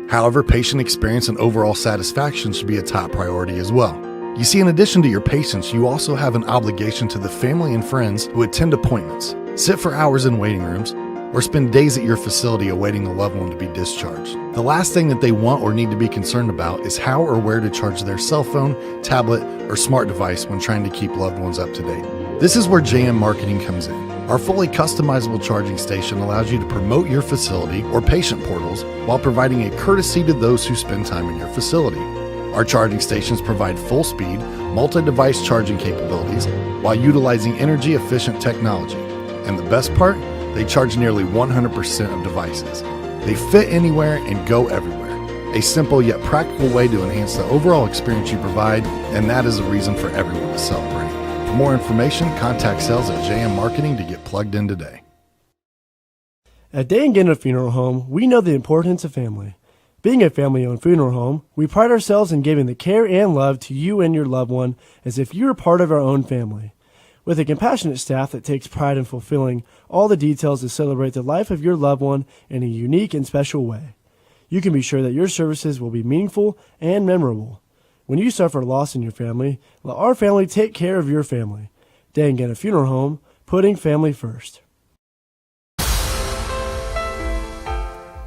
However, patient experience and overall satisfaction should be a top priority as well. You see, in addition to your patients, you also have an obligation to the family and friends who attend appointments, sit for hours in waiting rooms, or spend days at your facility awaiting a loved one to be discharged. The last thing that they want or need to be concerned about is how or where to charge their cell phone, tablet, or smart device when trying to keep loved ones up to date. This is where JM Marketing comes in. Our fully customizable charging station allows you to promote your facility or patient portals while providing a courtesy to those who spend time in your facility. Our charging stations provide full speed, multi-device charging capabilities while utilizing energy-efficient technology. And the best part? They charge nearly 100% of devices. They fit anywhere and go everywhere. A simple yet practical way to enhance the overall experience you provide, and that is a reason for everyone to celebrate. For more information, contact sales at JM Marketing to get plugged in today. At Day and Ginna Funeral Home, we know the importance of family. Being a family-owned funeral home, we pride ourselves in giving the care and love to you and your loved one as if you were part of our own family. With a compassionate staff that takes pride in fulfilling all the details to celebrate the life of your loved one in a unique and special way, you can be sure that your services will be meaningful and memorable. When you suffer loss in your family, let our family take care of your family. Day and Ginna Funeral Home, putting family first.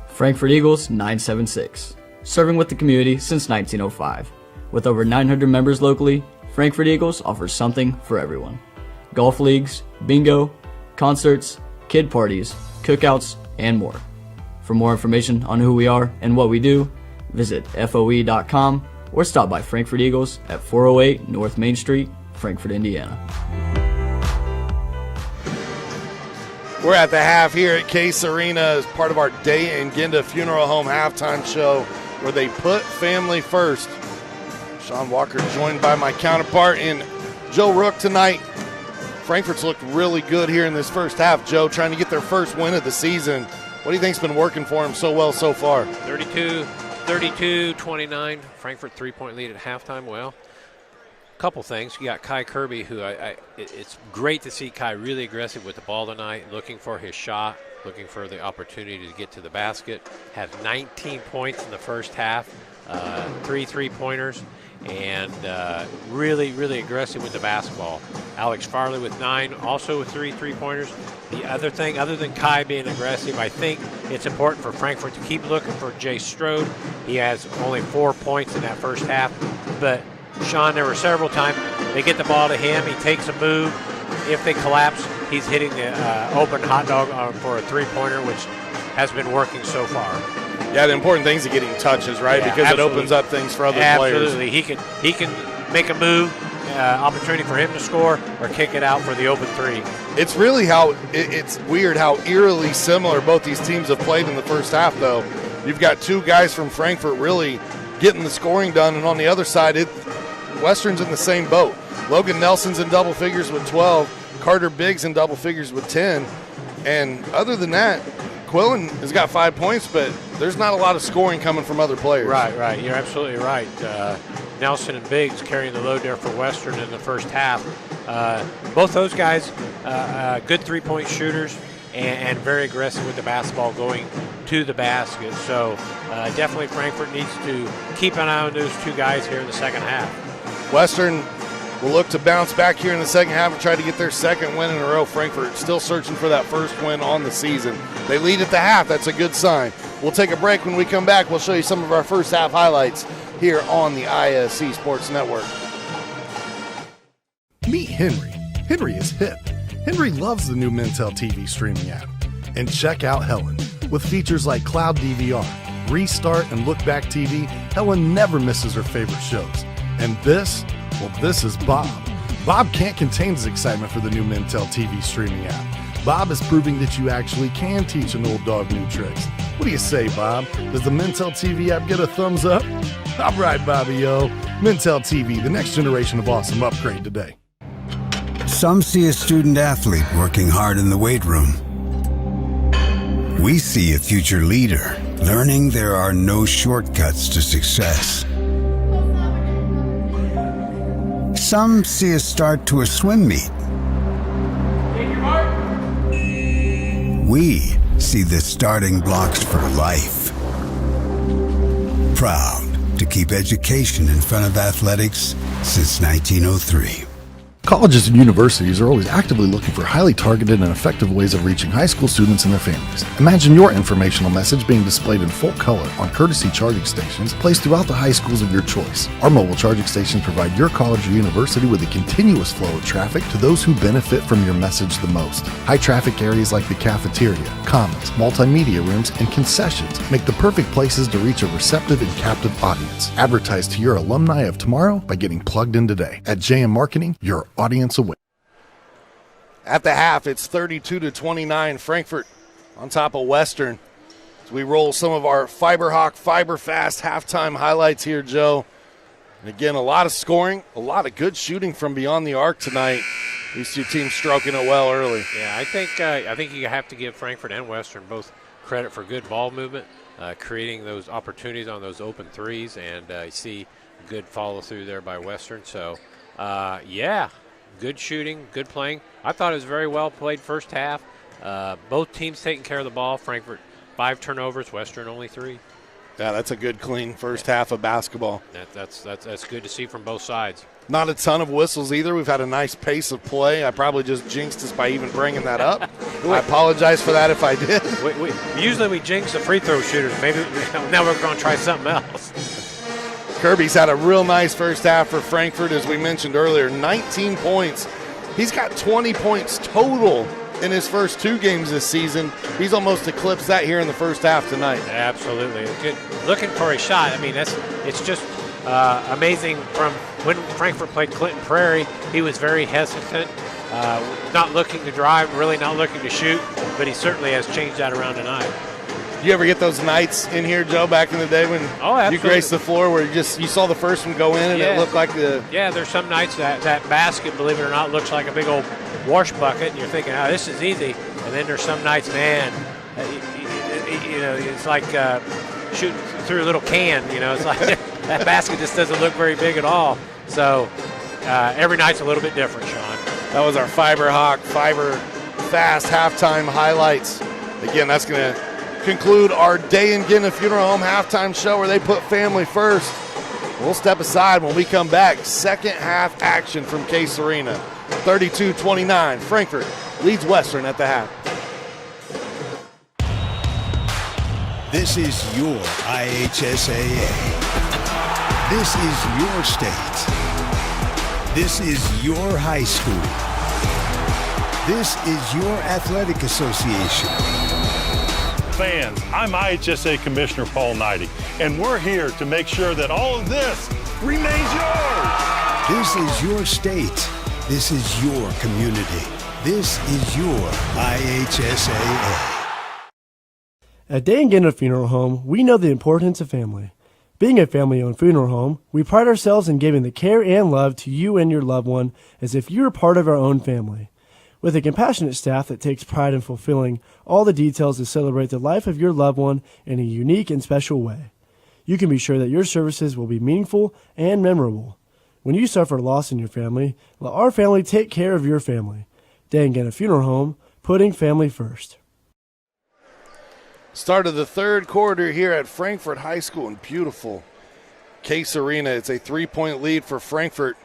Frankfort Eagles 976, serving with the community since 1905. With over 900 members locally, Frankfort Eagles offers something for everyone. Golf leagues, bingo, concerts, kid parties, cookouts, and more. For more information on who we are and what we do, visit FOE.com or stop by Frankfort Eagles at 408 North Main Street, Frankfort, Indiana. We're at the half here at Case Arena as part of our Day and Ginda Funeral Home halftime show where they put family first. Sean Walker joined by my counterpart in Joe Rook tonight. Frankfort's looked really good here in this first half. Joe, trying to get their first win of the season. What do you think's been working for them so well so far? 32-29. Frankfort 3-point lead at halftime. Well, a couple things. You got Kai Kirby, who it's great to see Kai really aggressive with the ball tonight, looking for his shot, looking for the opportunity to get to the basket. Has 19 points in the first half, 3 3-pointers, and really, really aggressive with the basketball. Alex Farley with 9, also with 3 3-pointers. The other thing, other than Kai being aggressive, I think it's important for Frankfort to keep looking for Jay Strode. He has only 4 points in that first half. But, Sean, there were several times they get the ball to him, he takes a move. If they collapse, he's hitting the open hot dog for a 3-pointer, which has been working so far. Yeah, the important thing is getting touches, right? Yeah, because absolutely. It opens up things for other players. Absolutely. He can make a move, opportunity for him to score, or kick it out for the open 3. It's really it's weird how eerily similar both these teams have played in the first half, though. You've got 2 guys from Frankfort really getting the scoring done, and on the other side, Western's in the same boat. Logan Nelson's in double figures with 12, Carter Biggs in double figures with 10, and other than that, Quillen has got 5 points, but there's not a lot of scoring coming from other players. Right. You're absolutely right. Nelson and Biggs carrying the load there for Western in the first half. Both those guys, good 3-point shooters and very aggressive with the basketball going to the basket. So definitely Frankfort needs to keep an eye on those 2 guys here in the second half. Western will look to bounce back here in the second half and try to get their second win in a row. Frankfort still searching for that first win on the season. They lead at the half. That's a good sign. We'll take a break. When we come back, we'll show you some of our first half highlights here on the ISC Sports Network. Meet Henry. Henry is hip. Henry loves the new Mintel TV streaming app. And check out Helen. With features like Cloud DVR, Restart, and Look Back TV, Helen never misses her favorite shows. And this? Well, this is Bob. Bob can't contain his excitement for the new Mintel TV streaming app. Bob is proving that you actually can teach an old dog new tricks. What do you say, Bob? Does the Mintel TV app get a thumbs up? All right, Bobby-o. Mintel TV, the next generation of awesome. Upgrade today. Some see a student athlete working hard in the weight room. We see a future leader learning there are no shortcuts to success. Some see a start to a swim meet. We see the starting blocks for life. Proud to keep education in front of athletics since 1903. Colleges and universities are always actively looking for highly targeted and effective ways of reaching high school students and their families. Imagine your informational message being displayed in full color on courtesy charging stations placed throughout the high schools of your choice. Our mobile charging stations provide your college or university with a continuous flow of traffic to those who benefit from your message the most. High traffic areas like the cafeteria, commons, multimedia rooms, and concessions make the perfect places to reach a receptive and captive audience. Advertise to your alumni of tomorrow by getting plugged in today. At JM Marketing, your audience away. At the half, it's 32-29. Frankfort on top of Western. As we roll some of our Fiberhawk, Fiberfast halftime highlights here, Joe. And again, a lot of scoring, a lot of good shooting from beyond the arc tonight. These two teams stroking it well early. Yeah, I think you have to give Frankfort and Western both credit for good ball movement, creating those opportunities on those open threes, and you see good follow through there by Western. So, yeah. Good shooting, good playing. I thought it was very well played first half. Both teams taking care of the ball. Frankfort 5 turnovers, Western only 3. Yeah, that's a good, clean first half of basketball. That's good to see from both sides. Not a ton of whistles either. We've had a nice pace of play. I probably just jinxed us by even bringing that up. I apologize for that if I did. Usually we jinx the free throw shooters. Maybe now we're going to try something else. Kirby's had a real nice first half for Frankfort, as we mentioned earlier, 19 points. He's got 20 points total in his first 2 games this season. He's almost eclipsed that here in the first half tonight. Absolutely. Good. Looking for a shot. I mean, it's just amazing. From when Frankfort played Clinton Prairie, he was very hesitant, not looking to drive, really not looking to shoot, but he certainly has changed that around tonight. You ever get those nights in here, Joe, back in the day when you graced the floor where you saw the first one go in and it looked like the... Yeah, there's some nights that basket, believe it or not, looks like a big old wash bucket, and you're thinking, oh, this is easy. And then there's some nights, man, it's like shooting through a little can. It's like that basket just doesn't look very big at all. So every night's a little bit different, Sean. That was our Fiberhawk, Fiberfast halftime highlights. Again, that's going to conclude our Day in Gina Funeral Home halftime show where they put family first. We'll step aside when we come back. Second half action from Case Arena. 32-29. Frankfort leads Western at the half. This is your IHSAA. This is your state. This is your high school. This is your athletic association. Fans, I'm IHSA Commissioner Paul Knighty, and we're here to make sure that all of this remains yours. This is your state. This is your community. This is your IHSAA. At Day and Gina Funeral Home, we know the importance of family. Being a family-owned funeral home, we pride ourselves in giving the care and love to you and your loved one as if you were part of our own family. With a compassionate staff that takes pride in fulfilling all the details to celebrate the life of your loved one in a unique and special way, you can be sure that your services will be meaningful and memorable. When you suffer loss in your family, let our family take care of your family. Day and Gina Funeral Home, putting family first. Start of the third quarter here at Frankfort High School in beautiful Case Arena. It's a 3-point lead for Frankfort.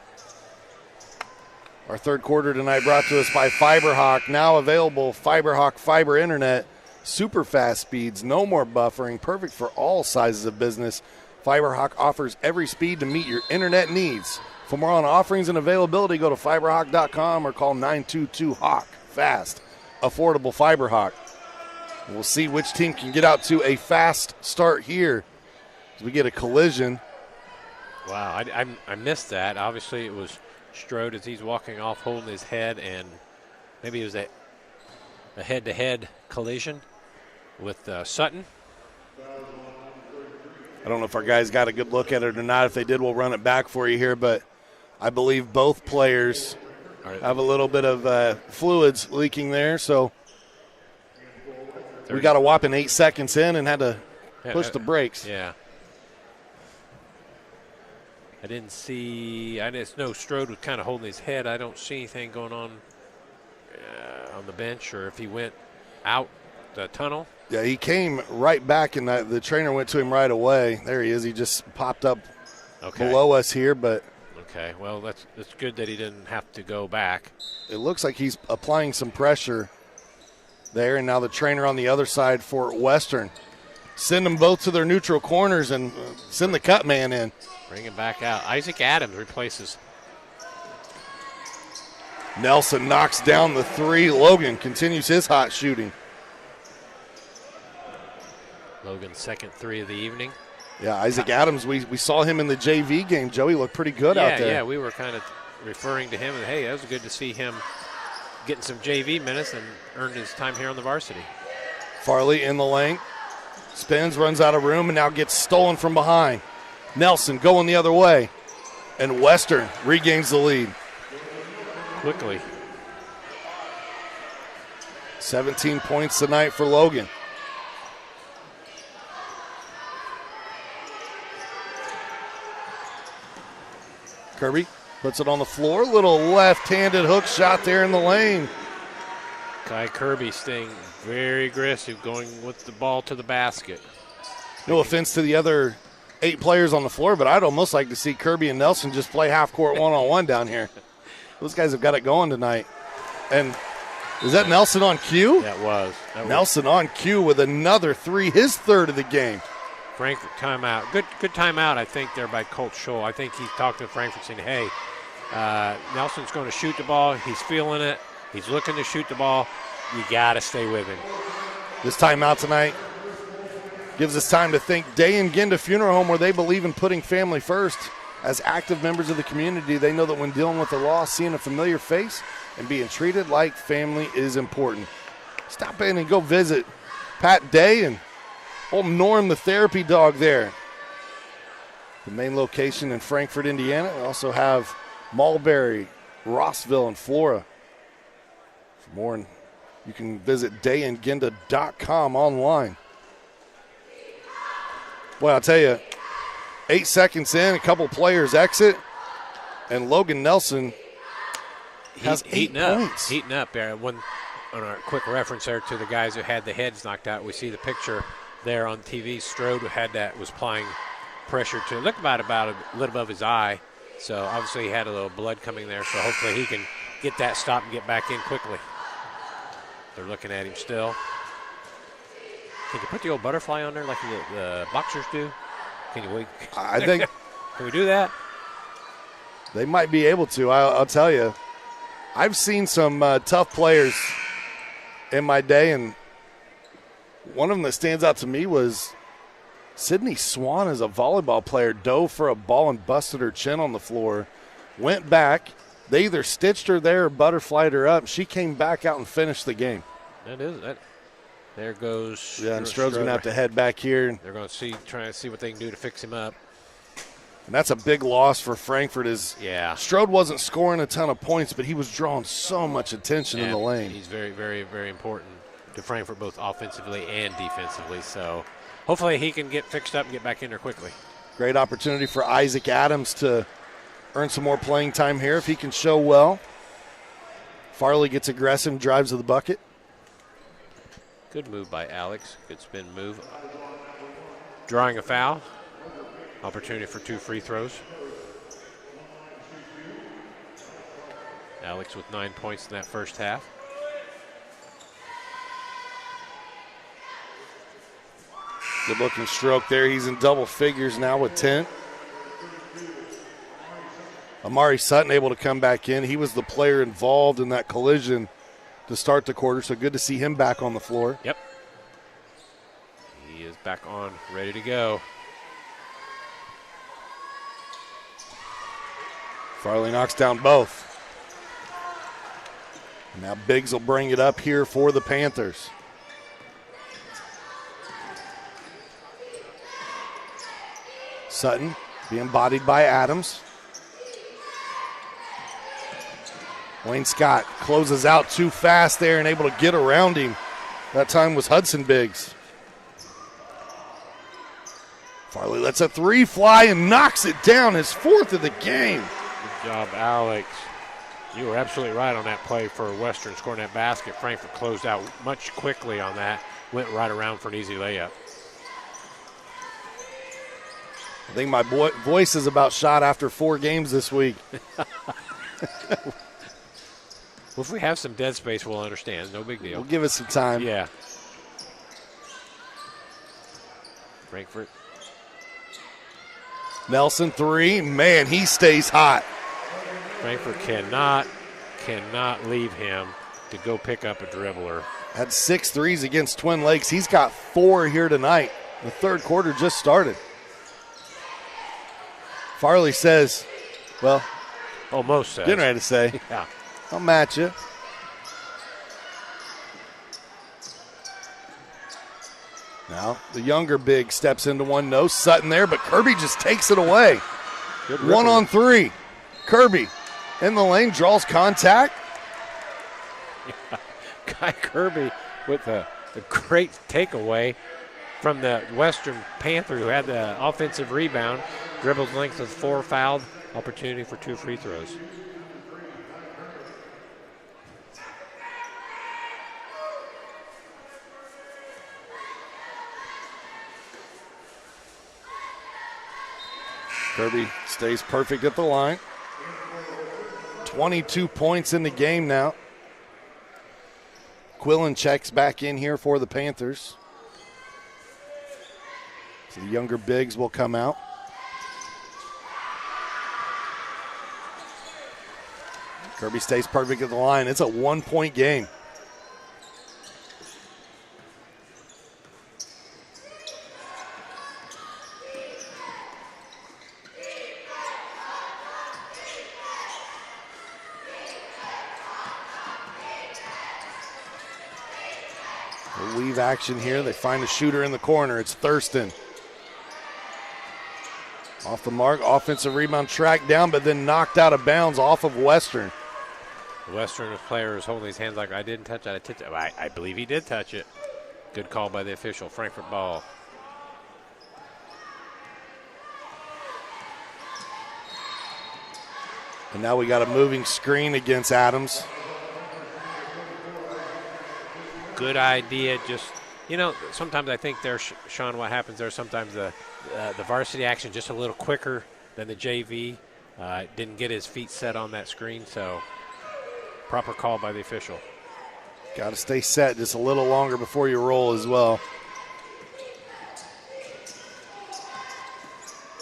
Our third quarter tonight brought to us by Fiberhawk. Now available, Fiberhawk Fiber Internet. Super fast speeds, no more buffering, perfect for all sizes of business. Fiberhawk offers every speed to meet your internet needs. For more on offerings and availability, go to fiberhawk.com or call 922-HAWK. Fast, affordable Fiberhawk. We'll see which team can get out to a fast start here as we get a collision. Wow, I missed that. Obviously, it was Strode as he's walking off holding his head, and maybe it was a head-to-head collision with Sutton. I don't know if our guys got a good look at it or not. If they did, we'll run it back for you here, but I believe both players have a little bit of fluids leaking there, so we got a whopping 8 seconds in and had to push the brakes. Yeah. I just know Strode was kind of holding his head. I don't see anything going on the bench, or if he went out the tunnel. Yeah, he came right back, and the trainer went to him right away. There he is. He just popped up below us here, but Okay, well, that's good that he didn't have to go back. It looks like he's applying some pressure there, and now the trainer on the other side for Western. Send them both to their neutral corners and send the cut man in. Bring him back out. Isaac Adams replaces. Nelson knocks down the three. Logan continues his hot shooting. Logan's second three of the evening. Yeah, Isaac Adams, we saw him in the JV game. Joey looked pretty good out there. Yeah, we were kind of referring to him, and hey, it was good to see him getting some JV minutes and earned his time here on the varsity. Farley in the lane. Spins, runs out of room, and now gets stolen from behind. Nelson going the other way. And Western regains the lead. Quickly. 17 points tonight for Logan. Kirby puts it on the floor. Little left-handed hook shot there in the lane. Kai Kirby staying very aggressive, going with the ball to the basket. No offense to the other 8 players on the floor, but I'd almost like to see Kirby and Nelson just play half-court one-on-one down here. Those guys have got it going tonight. And is that Nelson on cue? That was. Nelson on cue with another three, his third of the game. Frankfort timeout. Good timeout, I think, there by Colt Scholl. I think he talked to Frankfort saying, hey, Nelson's going to shoot the ball. He's feeling it. He's looking to shoot the ball. You got to stay with him. This timeout tonight gives us time to thank Day and Ginda Funeral Home, where they believe in putting family first. As active members of the community, they know that when dealing with a loss, seeing a familiar face and being treated like family is important. Stop in and go visit Pat Day and old Norm, the therapy dog, there. The main location in Frankfort, Indiana. We also have Mulberry, Rossville, and Flora. For more, you can visit dayandginda.com online. Well, I'll tell you, 8 seconds in, a couple players exit, and Logan Nelson has 8 points. Heating up there. On our quick reference there to the guys who had the heads knocked out, we see the picture there on TV. Strode was applying pressure to look about a little above his eye. So obviously he had a little blood coming there. So hopefully he can get that stop and get back in quickly. They're looking at him still. Can you put the old butterfly on there like the boxers do? Can you? I think. Can we do that? They might be able to. I'll tell you. I've seen some tough players in my day, and one of them that stands out to me was Sydney Swan, as a volleyball player, dove for a ball and busted her chin on the floor, went back. They either stitched her there or butterflied her up. She came back out and finished the game. There goes. Yeah, and Strode's going to have to head back here. They're going to try to see what they can do to fix him up. And that's a big loss for Frankfort. Strode wasn't scoring a ton of points, but he was drawing so much attention in the lane. He's very, very, very important to Frankfort, both offensively and defensively. So hopefully he can get fixed up and get back in there quickly. Great opportunity for Isaac Adams to earn some more playing time here if he can show well. Farley gets aggressive, drives to the bucket. Good move by Alex. Good spin move. Drawing a foul. Opportunity for 2 free throws. Alex with 9 points in that first half. Good looking stroke there. He's in double figures now with 10. Amari Sutton able to come back in. He was the player involved in that collision to start the quarter, so good to see him back on the floor. Yep. He is back on, ready to go. Farley knocks down both. Now Biggs will bring it up here for the Panthers. Sutton being bodied by Adams. Wayne Scott closes out too fast there and able to get around him. That time was Hudson Biggs. Farley lets a 3 fly and knocks it down, his 4th of the game. Good job, Alex. You were absolutely right on that play for Western scoring that basket. Frankfort closed out much quickly on that. Went right around for an easy layup. I think my voice is about shot after 4 games this week. Well, if we have some dead space, we'll understand. No big deal. We'll give it some time. Yeah. Frankfort. Nelson 3. Man, he stays hot. Frankfort cannot leave him to go pick up a dribbler. Had 6 threes against Twin Lakes. He's got 4 here tonight. The third quarter just started. Farley says, well, almost says. Getting ready to say, yeah, I'll match you. Now the younger big steps into one. No Sutton there, but Kirby just takes it away. Good 1 on 3. Kirby in the lane, draws contact. Yeah. Guy Kirby with a great takeaway from the Western Panther who had the offensive rebound. Dribbled length of 4, fouled, opportunity for 2 free throws. Kirby stays perfect at the line. 22 points in the game now. Quillen checks back in here for the Panthers. So the younger bigs will come out. Kirby stays perfect at the line. It's a 1-point game. A weave action here. They find a shooter in the corner. It's Thurston. Off the mark, offensive rebound tracked down, but then knocked out of bounds off of Western. The Western player is holding his hands like, I didn't touch it. I believe he did touch it. Good call by the official. Frankfort ball. And now we got a moving screen against Adams. Good idea. Just, sometimes I think there's, Sean, what happens there, sometimes the varsity action just a little quicker than the JV. Didn't get his feet set on that screen, so proper call by the official. Got to stay set just a little longer before you roll as well.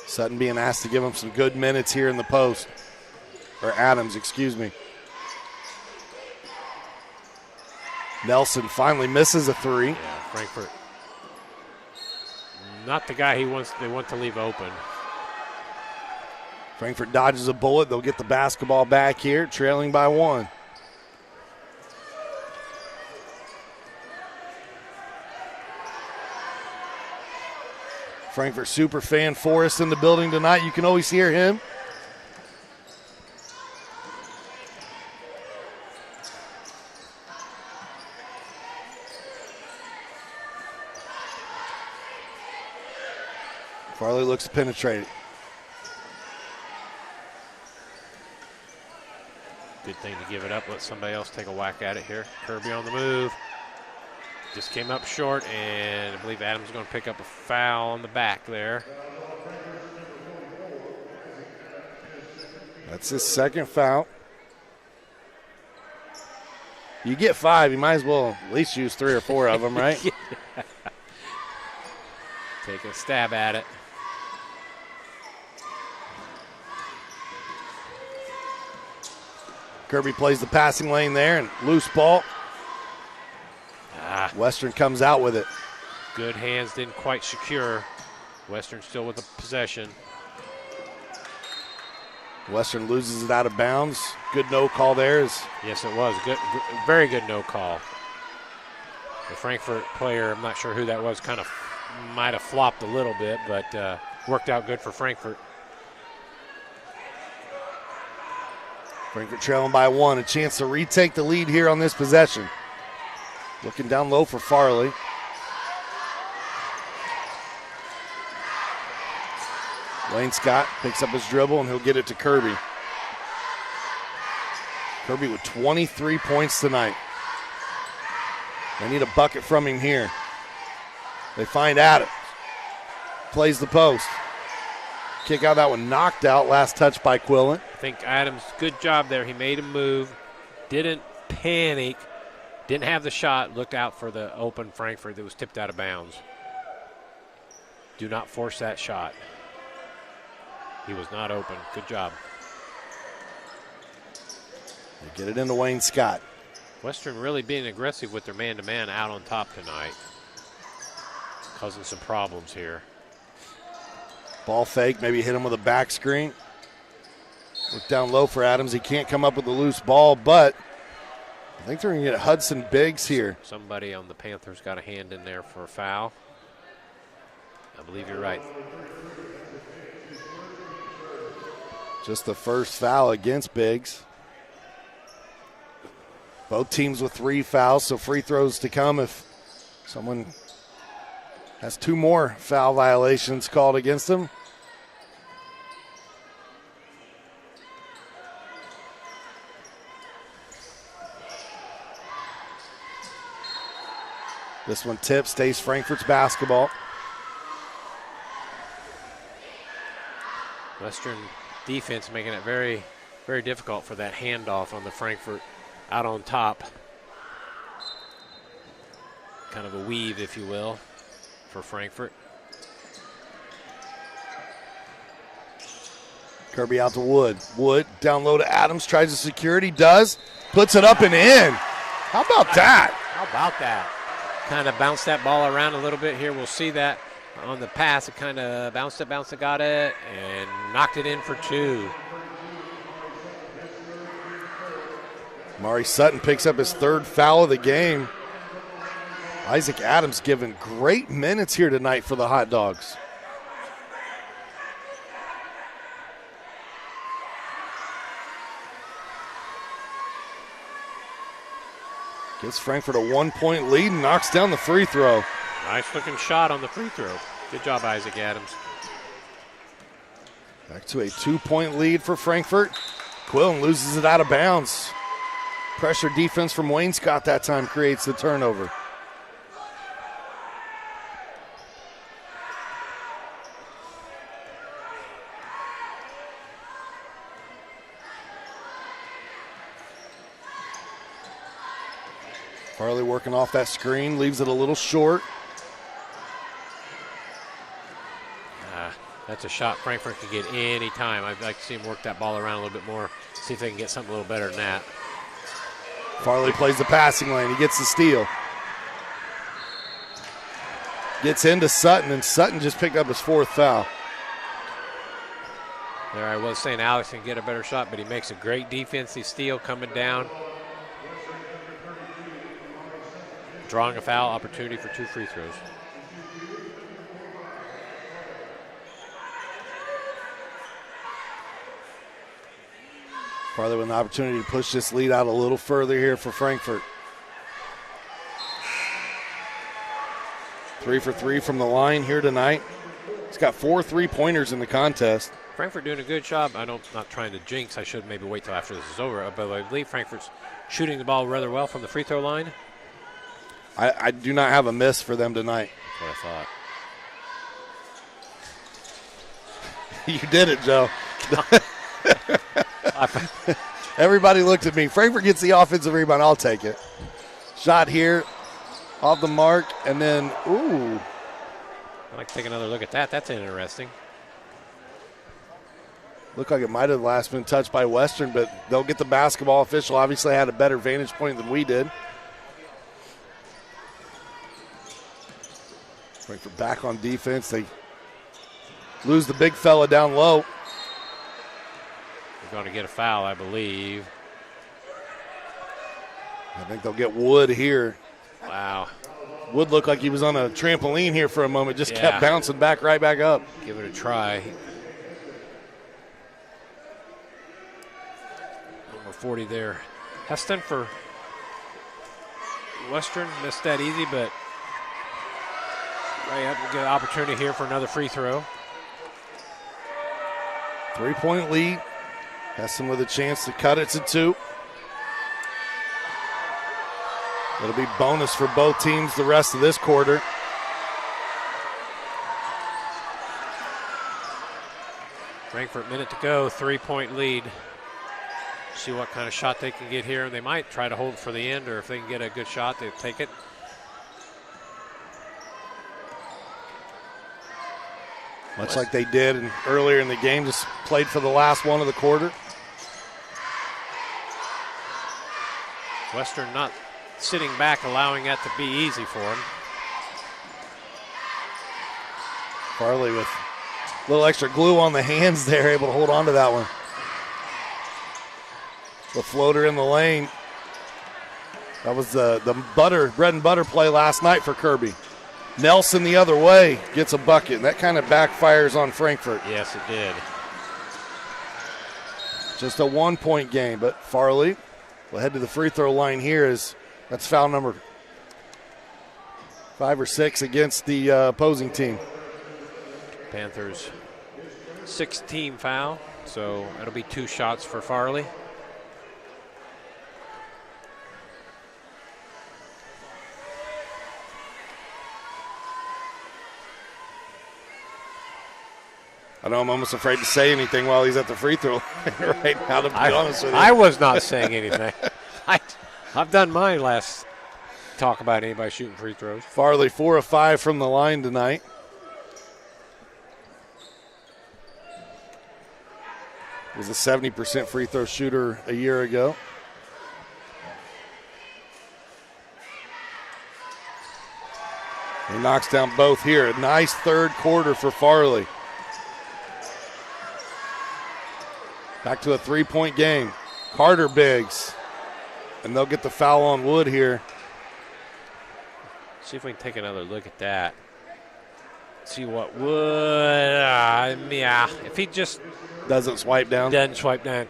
Sutton being asked to give him some good minutes here in the post. Or Adams, excuse me. Nelson finally misses a 3. Yeah, Frankfort. Not the guy they want to leave open. Frankfort dodges a bullet. They'll get the basketball back here, trailing by 1. Frankfort super fan Forrest in the building tonight. You can always hear him. Farley looks to penetrate it. Good thing to give it up. Let somebody else take a whack at it here. Kirby on the move. Just came up short, and I believe Adams is going to pick up a foul on the back there. That's his second foul. You get 5, you might as well at least use 3 or 4 of them, right? Yeah. Take a stab at it. Kirby plays the passing lane there, and loose ball. Western comes out with it. Good hands, didn't quite secure. Western still with the possession. Western loses it out of bounds. Good no call there. Yes, it was. Good, very good no call. The Frankfort player, I'm not sure who that was, kind of might have flopped a little bit, but worked out good for Frankfort. Frankfort trailing by 1. A chance to retake the lead here on this possession. Looking down low for Farley. Lane Scott picks up his dribble, and he'll get it to Kirby. Kirby with 23 points tonight. They need a bucket from him here. They find Adams. Plays the post. kick out. That one knocked out. Last touch by Quillen. I think Adams, good job there. He made a move, didn't panic, didn't have the shot, looked out for the open Frankfort that was tipped out of bounds. Do not force that shot. He was not open. Good job. They get it into Wayne Scott. Western really being aggressive with their man-to-man out on top tonight. Causing some problems here. Ball fake, maybe hit him with a back screen. Look down low for Adams. He can't come up with a loose ball, but I think they're going to get Hudson Biggs here. Somebody on the Panthers got a hand in there for a foul. I believe you're right. Just the first foul against Biggs. Both teams with 3 fouls, so free throws to come if someone has 2 more foul violations called against them. This one tips, stays Frankfort's basketball. Western defense making it very, very difficult for that handoff on the Frankfort out on top. Kind of a weave, if you will, for Frankfort. Kirby out to Wood. Wood down low to Adams, tries to secure it. He does. Puts it up and in. How about that? How about that? Kind of bounced that ball around a little bit here. We'll see that on the pass. It kind of bounced it, got it, and knocked it in for 2. Mari Sutton picks up his 3rd foul of the game. Isaac Adams given great minutes here tonight for the Hot Dogs. Gives Frankfort a 1-point lead and knocks down the free throw. Nice looking shot on the free throw. Good job, Isaac Adams. Back to a 2-point lead for Frankfort. Quillen loses it out of bounds. Pressure defense from Wayne Scott that time creates the turnover. Farley working off that screen, leaves it a little short. That's a shot Frankfort can get any time. I'd like to see him work that ball around a little bit more, see if they can get something a little better than that. Farley plays the passing lane. He gets the steal. Gets into Sutton, and Sutton just picked up his 4th foul. There I was saying Alex can get a better shot, but he makes a great defensive steal coming down. Drawing a foul, opportunity for 2 free throws. Farley with an opportunity to push this lead out a little further here for Frankfort. 3 for 3 from the line here tonight. He's got 4 3-pointers in the contest. Frankfort doing a good job. Not trying to jinx. I should maybe wait till after this is over. But I believe Frankfort's shooting the ball rather well from the free throw line. I do not have a miss for them tonight. That's what I thought. You did it, Joe. Everybody looked at me. Frankfort gets the offensive rebound. I'll take it. Shot here off the mark, and then, ooh. I'd like to take another look at that. That's interesting. Looked like it might have last been touched by Western, but they'll get the basketball. Official obviously had a better vantage point than we did. Frankfort back on defense. They lose the big fella down low. They're going to get a foul, I believe. I think they'll get Wood here. Wow. Wood looked like he was on a trampoline here for a moment. Just kept bouncing back right back up. Give it a try. Number 40 there. Heston for Western. Missed that easy, but Ray have to get an opportunity here for another free throw. 3-point lead. Heston with a chance to cut it to 2. It'll be bonus for both teams the rest of this quarter. Frankfort, minute to go, 3-point lead. See what kind of shot they can get here. They might try to hold it for the end, or if they can get a good shot, they take it. Much like they did earlier in the game, just played for the last one of the quarter. Western not sitting back, allowing that to be easy for them. Farley with a little extra glue on the hands there, able to hold on to that one. The floater in the lane. That was the bread and butter play last night for Kirby. Nelson the other way gets a bucket, and that kind of backfires on Frankfort. Yes, it did. Just a 1-point game, but Farley will head to the free throw line here. That's foul number 5 or 6 against the opposing team. Panthers 6-team foul, so it'll be 2 shots for Farley. I know I'm almost afraid to say anything while he's at the free throw line right now, to be honest with you. I was not saying anything. I've done my last talk about anybody shooting free throws. Farley 4 of 5 from the line tonight. Was a 70% free throw shooter a year ago. He knocks down both here. A nice third quarter for Farley. Back to a 3-point game. Carter Biggs. And they'll get the foul on Wood here. See if we can take another look at that. See what Wood, yeah, if he just doesn't swipe down,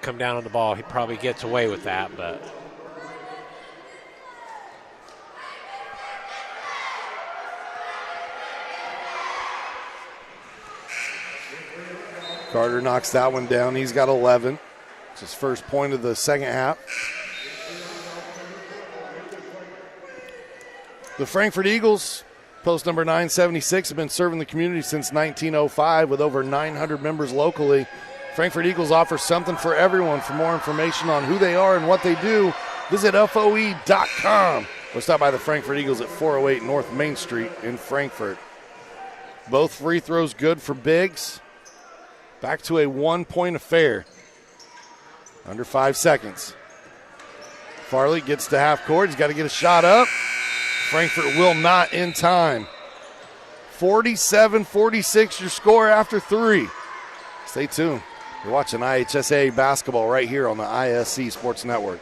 come down on the ball, he probably gets away with that, but. Carter knocks that one down. He's got 11. It's his first point of the second half. The Frankfort Eagles, post number 976, have been serving the community since 1905 with over 900 members locally. Frankfort Eagles offers something for everyone. For more information on who they are and what they do, visit FOE.com or stop by the Frankfort Eagles at 408 North Main Street in Frankfort. Both free throws good for Biggs. Back to a 1-point affair. Under 5 seconds. Farley gets to half court. He's got to get a shot up. Frankfort will not in time. 47-46 your score after 3. Stay tuned. You're watching IHSAA basketball right here on the ISC Sports Network.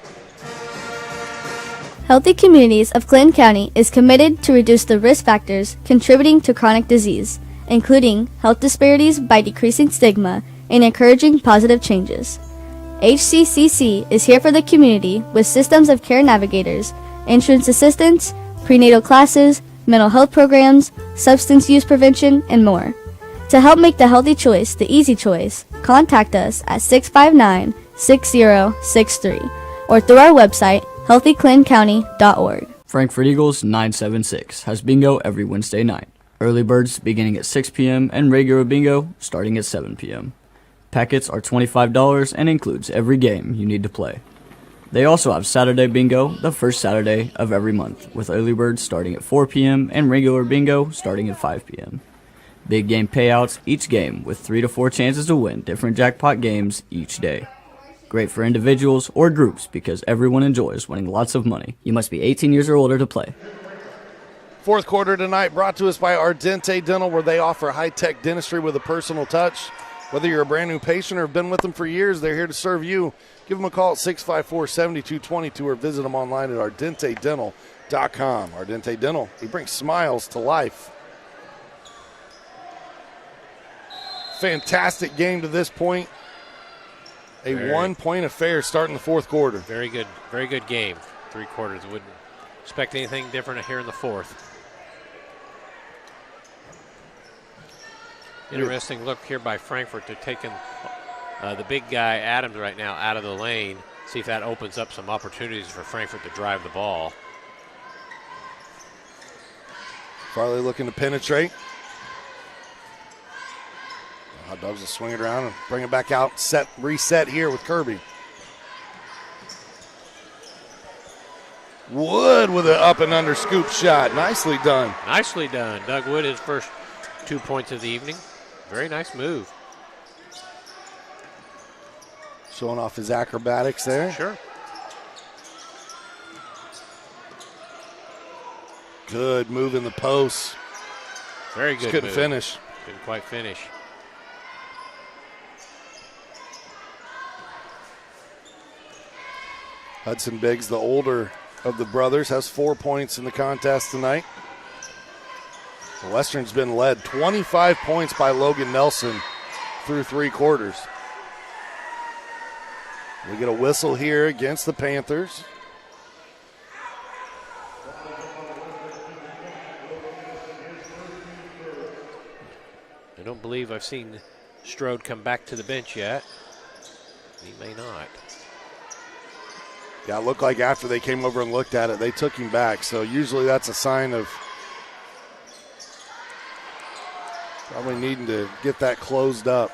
Healthy Communities of Glenn County is committed to reduce the risk factors contributing to chronic disease, including health disparities by decreasing stigma and encouraging positive changes. HCCC is here for the community with systems of care navigators, insurance assistance, prenatal classes, mental health programs, substance use prevention, and more. To help make the healthy choice the easy choice, contact us at 659-6063 or through our website, healthyclincounty.org. Frankfort Eagles 976 has bingo every Wednesday night. Early birds beginning at 6 p.m. and regular bingo starting at 7 p.m. Packets are $25 and includes every game you need to play. They also have Saturday bingo the first Saturday of every month, with early birds starting at 4 p.m. and regular bingo starting at 5 p.m. Big game payouts each game with 3 to 4 chances to win different jackpot games each day. Great for individuals or groups because everyone enjoys winning lots of money. You must be 18 years or older to play. Fourth quarter tonight brought to us by Ardente Dental, where they offer high-tech dentistry with a personal touch. Whether you're a brand new patient or have been with them for years, they're here to serve you. Give them a call at 654-7222 or visit them online at ardentedental.com. Ardente Dental, he brings smiles to life. Fantastic game to this point. A 1-point affair starting the fourth quarter. Very good game. 3 quarters. Wouldn't expect anything different here in the fourth. Interesting look here by Frankfort. They're taking the big guy, Adams, right now out of the lane. See if that opens up some opportunities for Frankfort to drive the ball. Farley looking to penetrate. Hot Dogs will swing it around and bring it back out. Reset here with Kirby. Wood with an up and under scoop shot. Nicely done. Nicely done. Doug Wood, his first 2 points of the evening. Very nice move. Showing off his acrobatics there. Sure. Good move in the post. Very good. Just couldn't move. finish. Couldn't quite finish. Hudson Biggs, the older of the brothers, has 4 points in the contest tonight. The Western's been led 25 points by Logan Nelson through 3 quarters. We get a whistle here against the Panthers. I don't believe I've seen Strode come back to the bench yet. He may not. Yeah, it looked like after they came over and looked at it, they took him back. So usually that's a sign of probably needing to get that closed up.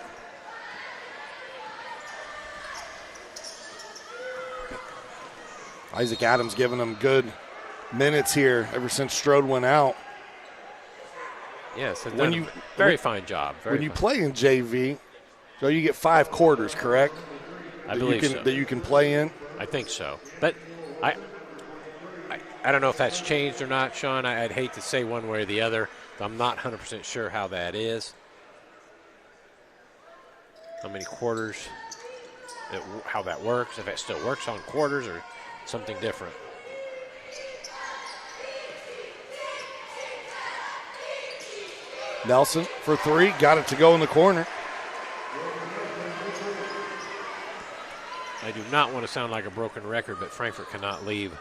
Isaac Adams giving them good minutes here ever since Strode went out. Yes, very fine job. When you play in JV, so you get 5 quarters, correct? I believe so. That you can play in? I think so. But I don't know if that's changed or not, Sean. I'd hate to say one way or the other. I'm not 100% sure how that is. How many quarters, how that works, if it still works on quarters or something different. Nelson for 3, got it to go in the corner. I do not want to sound like a broken record, but Frankfort cannot leave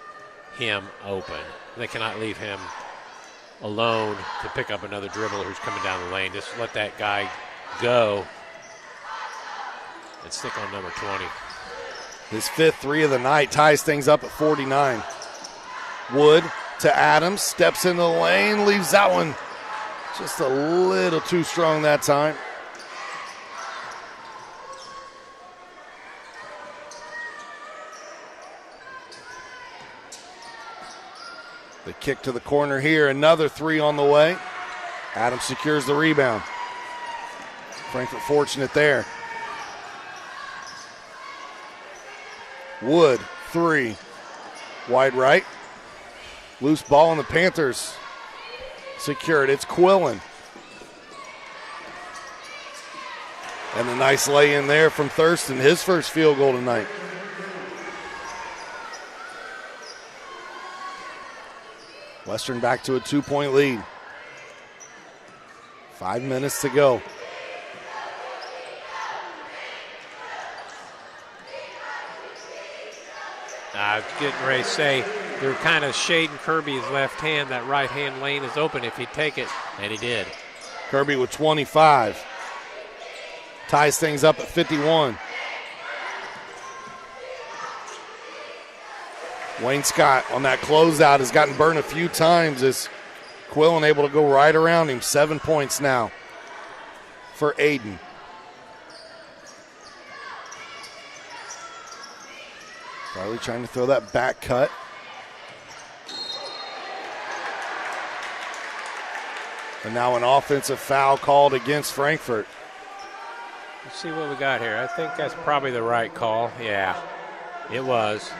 him open. They cannot leave him alone to pick up another dribbler who's coming down the lane. Just let that guy go and stick on number 20. His 5th 3 of the night ties things up at 49. Wood to Adams, steps in the lane, leaves that one just a little too strong that time. The kick to the corner here, another 3 on the way. Adams secures the rebound. Frankfort fortunate there. Wood, 3. Wide right. Loose ball, and the Panthers secured. It's Quillen. And a nice lay in there from Thurston, his first field goal tonight. Western back to a 2-point lead. 5 minutes to go. I was getting ready to say they're kind of shading Kirby's left hand. That right hand lane is open if he'd take it, and he did. Kirby with 25. Ties things up at 51. Wayne Scott on that closeout has gotten burned a few times as Quillen able to go right around him. 7 points now for Aiden. Farley trying to throw that back cut. And now an offensive foul called against Frankfort. Let's see what we got here. I think that's probably the right call. Yeah, it was.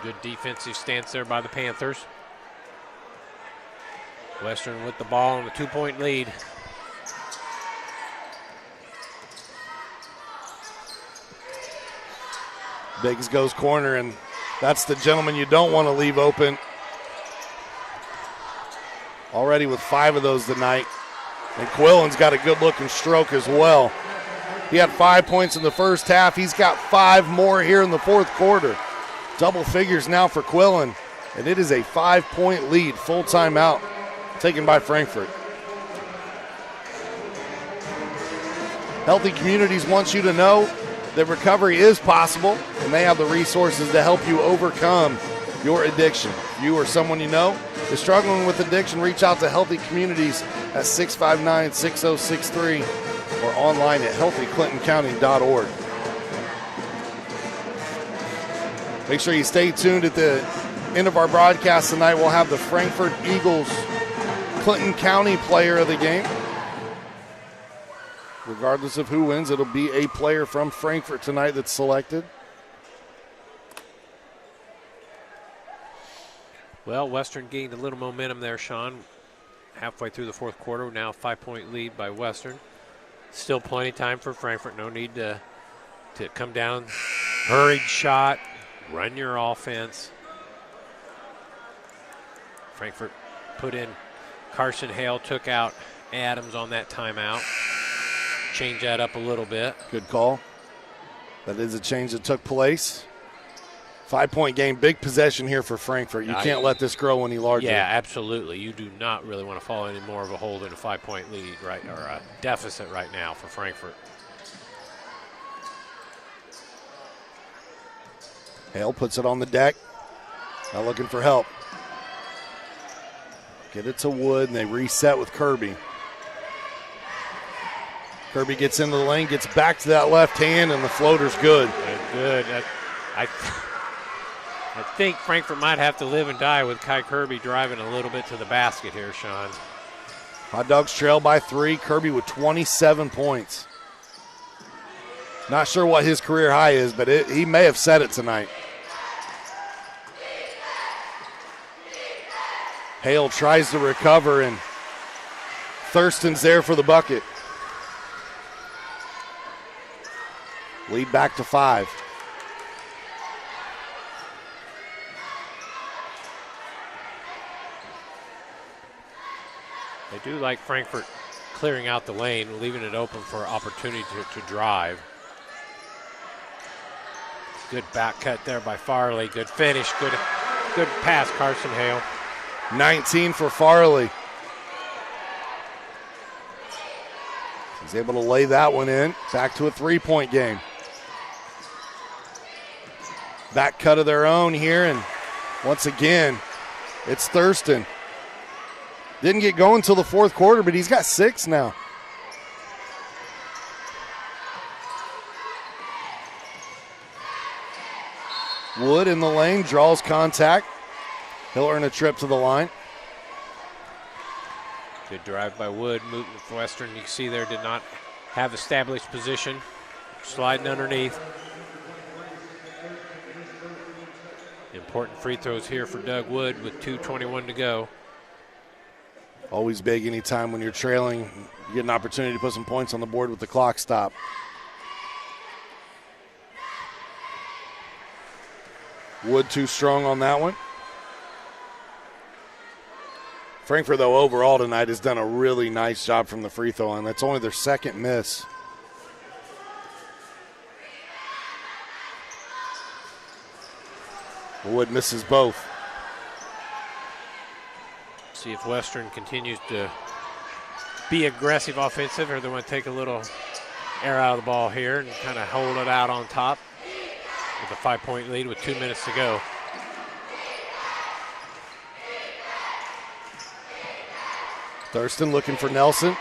Good defensive stance there by the Panthers. Western with the ball and a 2-point lead. Biggs goes corner, and that's the gentleman you don't want to leave open. Already with 5 of those tonight. And Quillen's got a good-looking stroke as well. He had 5 points in the first half. He's got 5 more here in the fourth quarter. Double figures now for Quillen, and it is a 5-point lead. Full timeout taken by Frankfort. Healthy Communities wants you to know that recovery is possible, and they have the resources to help you overcome your addiction. If you or someone you know is struggling with addiction, reach out to Healthy Communities at 659-6063 or online at healthyclintoncounty.org. Make sure you stay tuned. At the end of our broadcast tonight, we'll have the Frankfort Eagles Clinton County player of the game. Regardless of who wins, it'll be a player from Frankfort tonight that's selected. Well, Western gained a little momentum there, Sean. Halfway through the fourth quarter, now a 5-point lead by Western. Still plenty of time for Frankfort. No need to come down. Hurried shot. Run your offense. Frankfort put in Carson Hale, took out Adams on that timeout. Change that up a little bit. Good call. That is a change that took place. 5-point game, big possession here for Frankfort. You can't let this grow any larger. Yeah, absolutely. You do not really want to fall any more of a hole than a 5-point lead, right, or a deficit right now for Frankfort. Hale puts it on the deck. Now looking for help. Get it to Wood, and they reset with Kirby. Kirby gets into the lane, gets back to that left hand, and the floater's good. Good. I think Frankfort might have to live and die with Kai Kirby driving a little bit to the basket here, Sean. Hot Dogs trail by 3. Kirby with 27 points. Not sure what his career high is, but he may have set it tonight. Hale tries to recover, and Thurston's there for the bucket. Lead back to 5. They do like Frankfort clearing out the lane, leaving it open for opportunity to drive. Good back cut there by Farley. Good finish. Good pass, Carson Hale. 19 for Farley. He's able to lay that one in. Back to a 3-point game. Back cut of their own here, and once again, it's Thurston. Didn't get going until the fourth quarter, but he's got 6 now. Wood in the lane, draws contact. He'll earn a trip to the line. Good drive by Wood. Western, you can see there, did not have established position. Sliding underneath. Important free throws here for Doug Wood with 2:21 to go. Always big anytime when you're trailing. You get an opportunity to put some points on the board with the clock stop. Wood too strong on that one. Frankfort, though, overall tonight has done a really nice job from the free throw line. That's only their second miss. Wood misses both. See if Western continues to be aggressive offensive, or they want to take a little air out of the ball here and kind of hold it out on top with a 5-point lead with 2 minutes to go. Thurston looking for Nelson.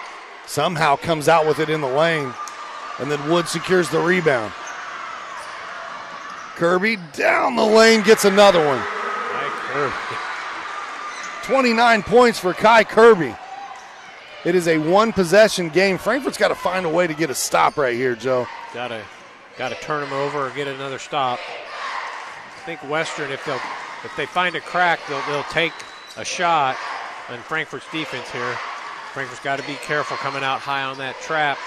Somehow comes out with it in the lane. And then Wood secures the rebound. Kirby down the lane, gets another one. Kai Kirby. 29 points for Kai Kirby. It is a one-possession game. Frankfort's got to find a way to get a stop right here, Joe. Got to turn them over or get another stop. I think Western, if they find a crack, they'll take a shot. And Frankfort's defense here. Frankfort's got to be careful coming out high on that trap.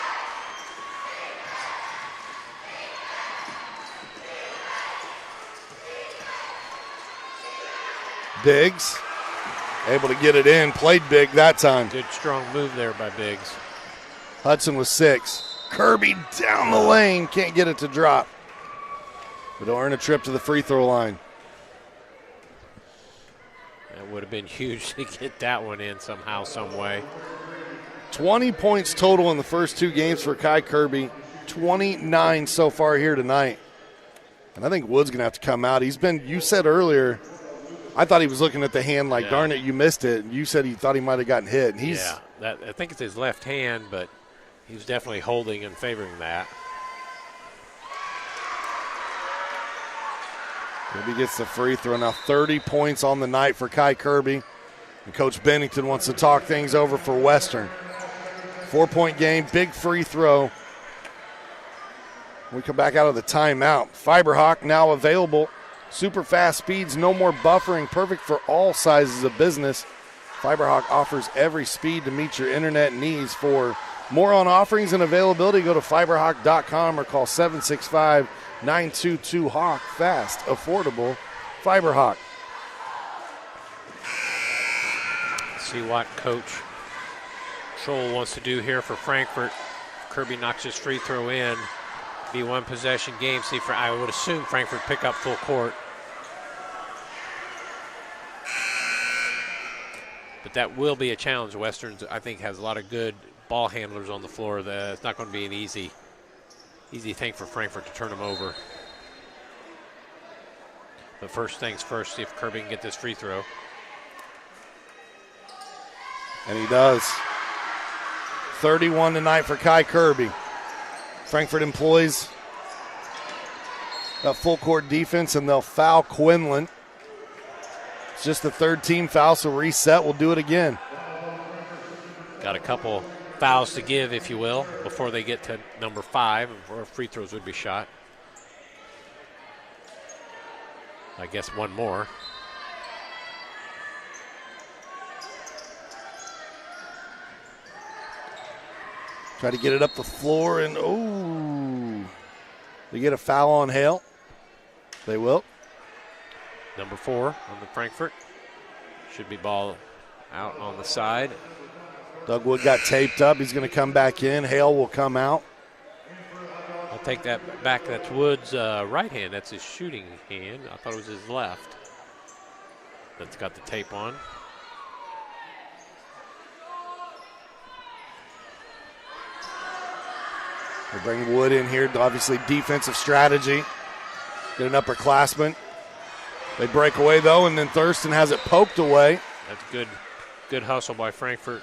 Biggs able to get it in. Played big that time. Good strong move there by Biggs. Hudson with 6. Kirby down the lane. Can't get it to drop. But he'll earn a trip to the free throw line. That would have been huge to get that one in somehow, some way. 20 points total in the first 2 games for Kai Kirby. 29 so far here tonight. And I think Wood's going to have to come out. You said earlier, I thought he was looking at the hand like, darn it, you missed it. And you said he thought he might have gotten hit. And I think it's his left hand, but he was definitely holding and favoring that. Kirby gets the free throw. Now 30 points on the night for Kai Kirby. And Coach Bennington wants to talk things over for Western. 4-point game, big free throw. We come back out of the timeout. Fiberhawk now available. Super fast speeds, no more buffering, perfect for all sizes of business. Fiberhawk offers every speed to meet your internet needs. For more on offerings and availability, go to fiberhawk.com or call 765-922-HAWK. Fast, affordable, Fiberhawk. See what Coach Scholl wants to do here for Frankfort. Kirby knocks his free throw in. Be one possession game. See, I would assume Frankfort pick up full court. But that will be a challenge. Western, I think, has a lot of good ball handlers on the floor. It's not going to be an easy thing for Frankfort to turn them over. But first things first, see if Kirby can get this free throw. And he does. 31 tonight for Kai Kirby. Frankfort employs that full court defense, and they'll foul Quinlan. It's just the third team foul, so reset. We'll do it again. Got a couple fouls to give, if you will, before they get to number 5, or free throws would be shot. I guess one more. Try to get it up the floor, and they get a foul on Hale. They will. Number 4 on the Frankfort. Should be ball out on the side. Doug Wood got taped up. He's going to come back in. Hale will come out. I'll take that back. That's Wood's right hand. That's his shooting hand. I thought it was his left. That's got the tape on. They bring Wood in here. Obviously, defensive strategy. Get an upperclassman. They break away, though, and then Thurston has it poked away. That's good hustle by Frankfort.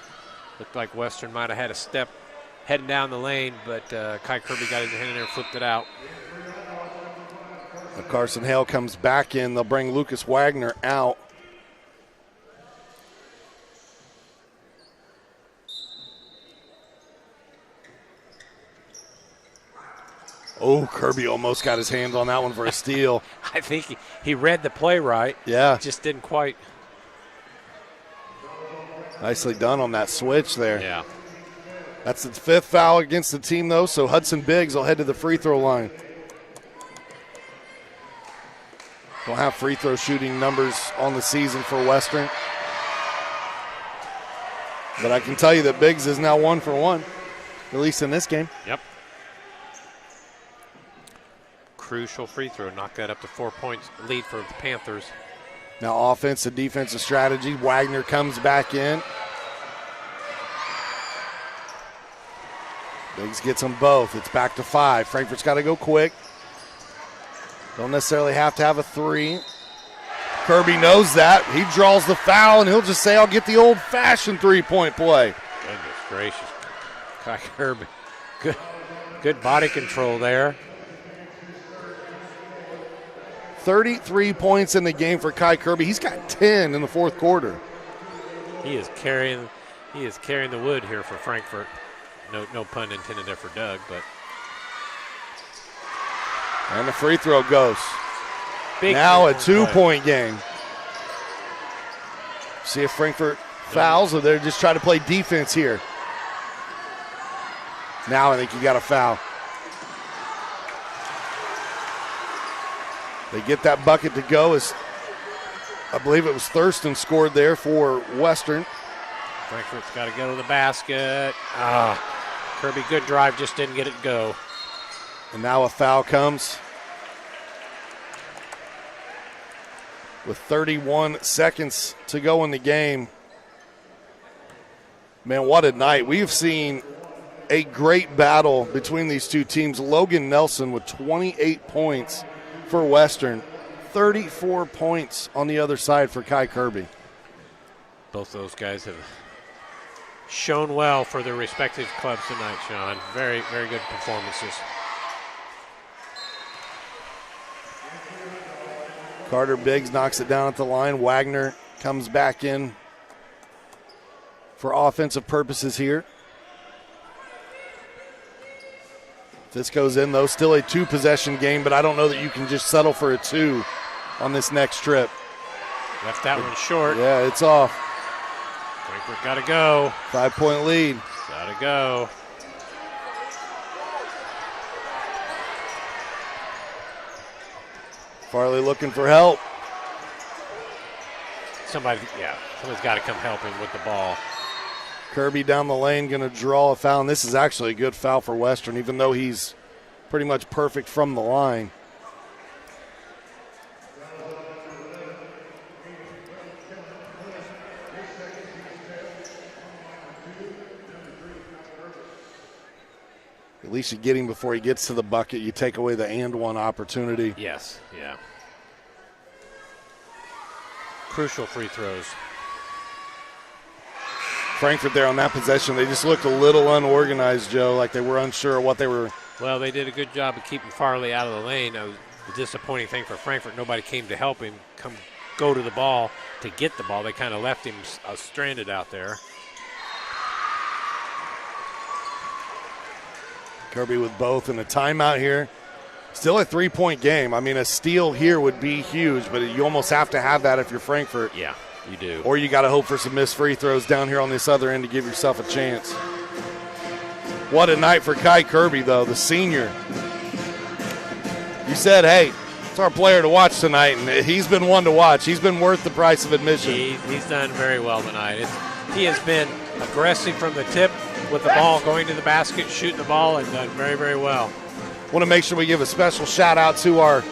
Looked like Western might have had a step heading down the lane, but Kai Kirby got his hand in there and flipped it out. Carson Hale comes back in. They'll bring Lucas Wagner out. Oh, Kirby almost got his hands on that one for a steal. I think he read the play right. Yeah. Just didn't quite. Nicely done on that switch there. Yeah. That's the 5th foul against the team, though, so Hudson Biggs will head to the free throw line. Don't have free throw shooting numbers on the season for Western. But I can tell you that Biggs is now 1 for 1, at least in this game. Yep. Crucial free throw. Knock that up to 4 points lead for the Panthers. Now offense and defensive strategy. Wagner comes back in. Biggs gets them both. It's back to 5. Frankfort's got to go quick. Don't necessarily have to have a 3. Kirby knows that. He draws the foul, and he'll just say, I'll get the old-fashioned three-point play. Goodness gracious. Kai Kirby. Good body control there. 33 points in the game for Kai Kirby. He's got 10 in the 4th quarter. He is carrying the wood here for Frankfort. No pun intended there for Doug, but. And the free throw goes. Big now a 2-point game. See if Frankfort fouls, or they're just trying to play defense here. Now I think you got a foul. They get that bucket to go as I believe it was Thurston scored there for Western. Frankfort's got to go to the basket. Kirby, good drive, just didn't get it to go. And now a foul comes. With 31 seconds to go in the game. Man, what a night. We've seen a great battle between these two teams. Logan Nelson with 28 points for Western, 34 points on the other side for Kai Kirby. Both those guys have shown well for their respective clubs tonight, Sean. Very, very good performances. Carter Biggs knocks it down at the line. Wagner comes back in for offensive purposes here. If this goes in, though, still a 2-possession game, but I don't know that you can just settle for a 2 on this next trip. Left that one short. Yeah, it's off. Frankfort got to go. 5-point lead. Got to go. Farley looking for help. Somebody's got to come help him with the ball. Kirby down the lane going to draw a foul, and this is actually a good foul for Western, even though he's pretty much perfect from the line. At least you get him before he gets to the bucket. You take away the and one opportunity. Yes, yeah. Crucial free throws. Frankfort there on that possession, they just looked a little unorganized, Joe, like they were unsure of what they were. Well, they did a good job of keeping Farley out of the lane. That was the disappointing thing for Frankfort. Nobody came to help him go to the ball to get the ball. They kind of left him stranded out there. Kirby with both, and a timeout here. Still a 3-point game. I mean, a steal here would be huge, but you almost have to have that if you're Frankfort. Yeah, you do. Or you got to hope for some missed free throws down here on this other end to give yourself a chance. What a night for Kai Kirby, though, the senior. You said, hey, it's our player to watch tonight, and he's been one to watch. He's been worth the price of admission. He's done very well tonight. He has been aggressive from the tip with the ball, going to the basket, shooting the ball, and done very, very well. Want to make sure we give a special shout-out to our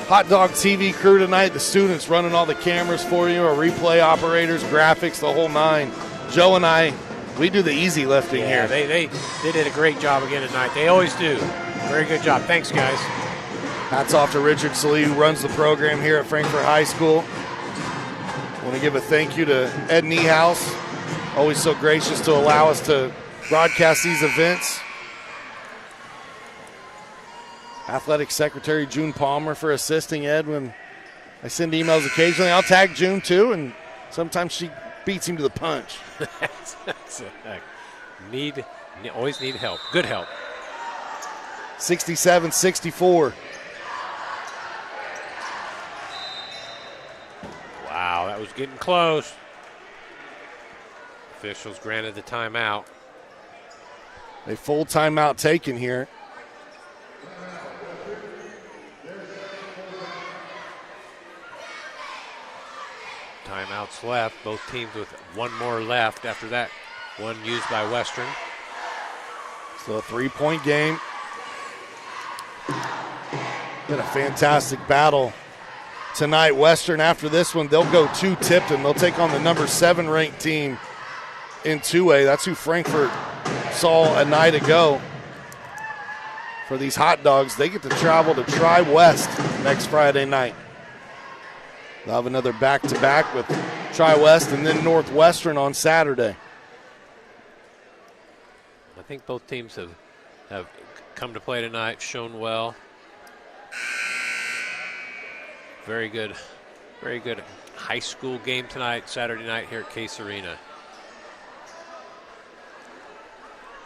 Hot Dog TV crew tonight, the students running all the cameras for you, our replay operators, graphics, the whole 9. Joe and I, we do the easy lifting here. They did a great job again tonight. They always do. Very good job. Thanks, guys. Hats off to Richard Salee, who runs the program here at Frankfort High School. Want to give a thank you to Ed Niehaus, always so gracious to allow us to broadcast these events. Athletic Secretary June Palmer for assisting Ed when I send emails occasionally. I'll tag June too, and sometimes she beats him to the punch. Always need help. Good help. 67-64. Wow, that was getting close. Officials granted the timeout. A full timeout taken here. Timeouts left. Both teams with one more left after that. One used by Western. Still a 3-point game. Been a fantastic battle tonight. Western, after this one, they'll go to Tipton. They'll take on the number 7 ranked team in 2A. That's who Frankfort saw a night ago. For these hot dogs, they get to travel to Tri-West next Friday night. They'll have another back-to-back with Tri-West and then Northwestern on Saturday. I think both teams have come to play tonight, shown well. Very good high school game tonight, Saturday night here at Case Arena.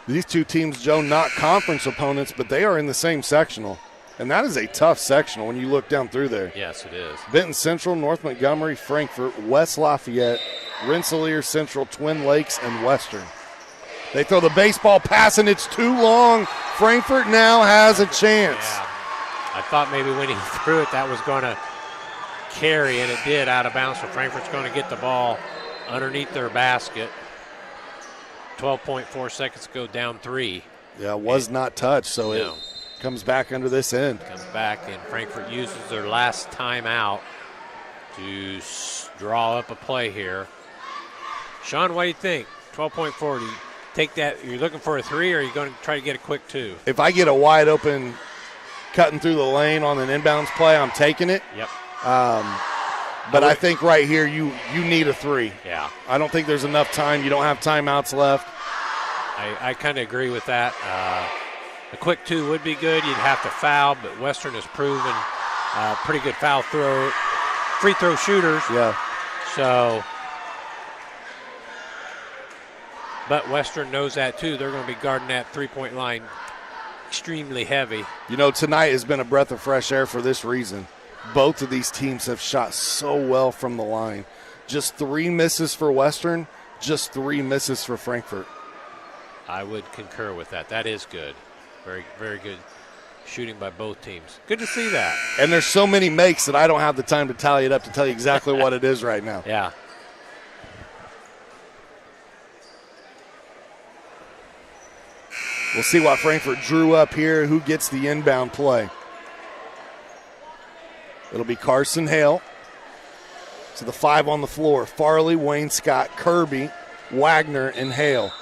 These two teams, Joe, not conference opponents, but they are in the same sectional. And that is a tough sectional when you look down through there. Yes, it is. Benton Central, North Montgomery, Frankfort, West Lafayette, Rensselaer Central, Twin Lakes, and Western. They throw the baseball pass, and it's too long. Frankfort now has a chance. Yeah. I thought maybe when he threw it, that was going to carry, and it did out of bounds. So Frankfort's going to get the ball underneath their basket. 12.4 seconds to go, down 3. Yeah, was not touched, so it comes back under this end. Comes back, and Frankfort uses their last timeout to draw up a play here. Sean, what do you think? 12.4, do you take that? You're looking for a 3, or are you going to try to get a quick 2? If I get a wide open cutting through the lane on an inbounds play, I'm taking it. Yep. But I think right here you need a 3. Yeah. I don't think there's enough time. You don't have timeouts left. I kind of agree with that. A quick 2 would be good. You'd have to foul, but Western has proven pretty good free throw shooters. Yeah. So, but Western knows that too. They're going to be guarding that three-point line extremely heavy. You know, tonight has been a breath of fresh air for this reason. Both of these teams have shot so well from the line. Just 3 misses for Western, just 3 misses for Frankfort. I would concur with that. That is good. Very, very good shooting by both teams. Good to see that. And there's so many makes that I don't have the time to tally it up to tell you exactly what it is right now. Yeah. We'll see what Frankfort drew up here. Who gets the inbound play? It'll be Carson Hale. So the 5 on the floor. Farley, Wayne Scott, Kirby, Wagner, and Hale.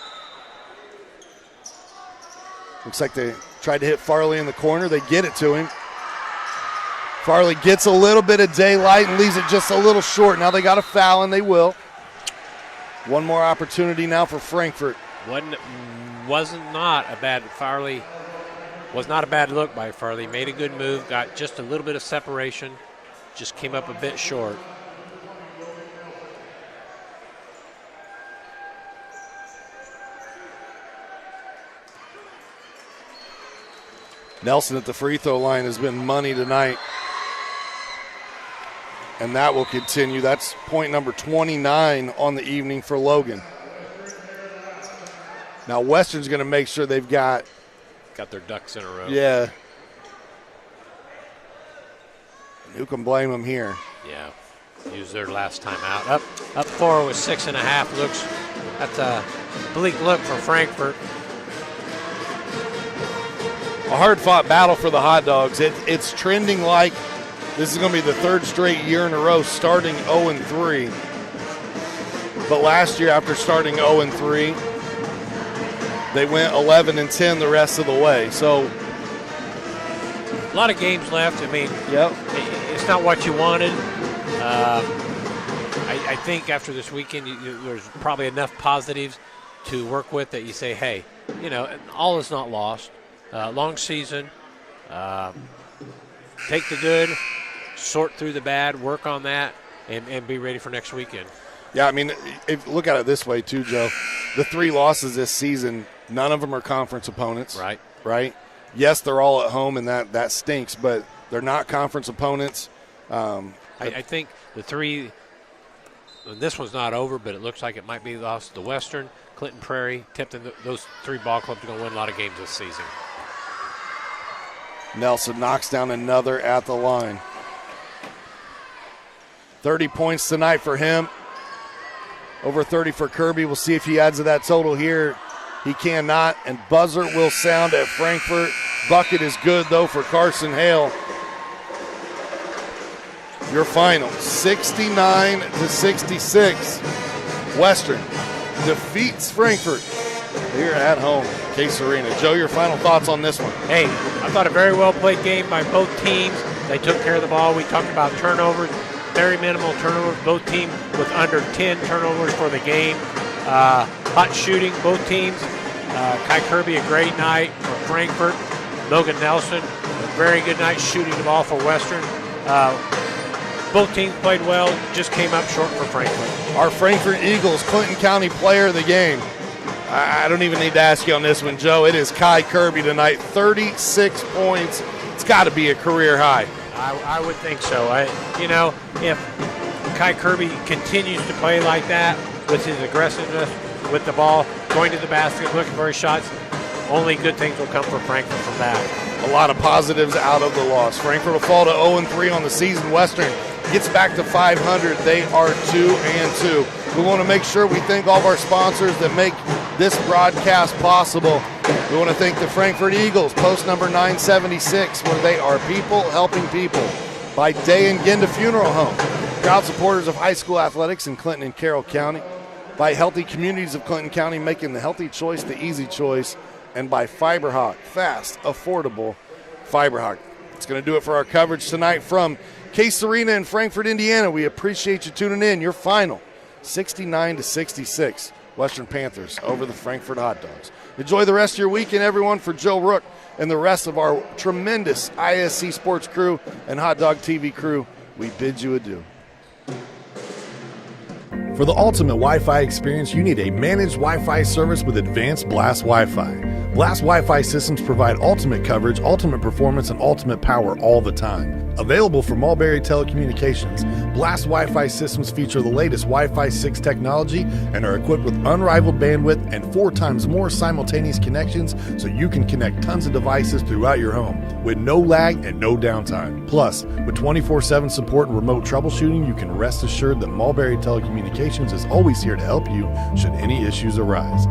Looks like they tried to hit Farley in the corner. They get it to him. Farley gets a little bit of daylight and leaves it just a little short. Now they got a foul, and they will. One more opportunity now for Frankfort. Was not a bad look by Farley. Made a good move, got just a little bit of separation, just came up a bit short. Nelson at the free throw line has been money tonight. And that will continue. That's point number 29 on the evening for Logan. Now Western's going to make sure they've got their ducks in a row. Yeah. Who can blame them here? Yeah. Used their last time out. Up 4 with 6.5 looks. That's a bleak look for Frankfort. A hard-fought battle for the Hot Dogs. It's trending like this is going to be the 3rd straight year in a row starting 0-3. But last year, after starting 0-3, they went 11-10 the rest of the way. So a lot of games left. I mean, yep. It's not what you wanted. I think after this weekend, there's probably enough positives to work with that you say, hey, all is not lost. Long season. Take the good, sort through the bad, work on that, and be ready for next weekend. Yeah, I mean, look at it this way too, Joe. The 3 losses this season, none of them are conference opponents. Right? Yes, they're all at home, and that stinks, but they're not conference opponents. I think the 3, this one's not over, but it looks like it might be lost to Western, Clinton Prairie, Tipton. Those 3 ball clubs are going to win a lot of games this season. Nelson knocks down another at the line. 30 points tonight for him. Over 30 for Kirby. We'll see if he adds to that total here. He cannot, and buzzer will sound at Frankfort. Bucket is good, though, for Carson Hale. Your final, 69-66. Western defeats Frankfort here at home, Case Arena. Joe, your final thoughts on this one? Hey, I thought a very well-played game by both teams. They took care of the ball. We talked about turnovers, very minimal turnovers. Both teams with under 10 turnovers for the game. Hot shooting, both teams. Kai Kirby, a great night for Frankfort. Logan Nelson, a very good night shooting the ball for Western. Both teams played well, just came up short for Frankfort. Our Frankfort Eagles, Clinton County Player of the Game. I don't even need to ask you on this one, Joe. It is Kai Kirby tonight, 36 points. It's got to be a career high. I would think so. If Kai Kirby continues to play like that with his aggressiveness with the ball, going to the basket, looking for his shots, only good things will come for Frankfort from that. A lot of positives out of the loss. Frankfort will fall to 0-3 on the season. Western gets back to 500. They are 2-2. We want to make sure we thank all of our sponsors that make this broadcast possible. We want to thank the Frankfort Eagles, post number 976, where they are people helping people. By Day and Genda Funeral Home, proud supporters of high school athletics in Clinton and Carroll County. By Healthy Communities of Clinton County, making the healthy choice the easy choice. And by FiberHawk, fast, affordable FiberHawk. That's going to do it for our coverage tonight from Case Arena in Frankfort, Indiana. We appreciate you tuning in. Your final, 69-66, Western Panthers over the Frankfort Hot Dogs. Enjoy the rest of your weekend, everyone. For Joe Rook and the rest of our tremendous ISC Sports crew and Hot Dog TV crew, we bid you adieu. For the ultimate Wi-Fi experience, you need a managed Wi-Fi service with advanced Blast Wi-Fi. Blast Wi-Fi systems provide ultimate coverage, ultimate performance, and ultimate power all the time. Available from Mulberry Telecommunications, Blast Wi-Fi systems feature the latest Wi-Fi 6 technology and are equipped with unrivaled bandwidth and 4 times more simultaneous connections, so you can connect tons of devices throughout your home with no lag and no downtime. Plus, with 24/7 support and remote troubleshooting, you can rest assured that Mulberry Telecommunications is always here to help you should any issues arise.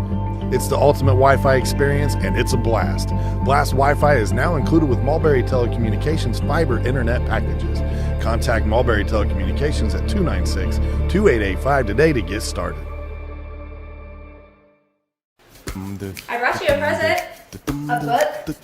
It's the ultimate Wi-Fi experience, and it's a blast. Blast Wi-Fi is now included with Mulberry Telecommunications fiber internet packages. Contact Mulberry Telecommunications at 296-2885 today to get started. I brought you a present. A book.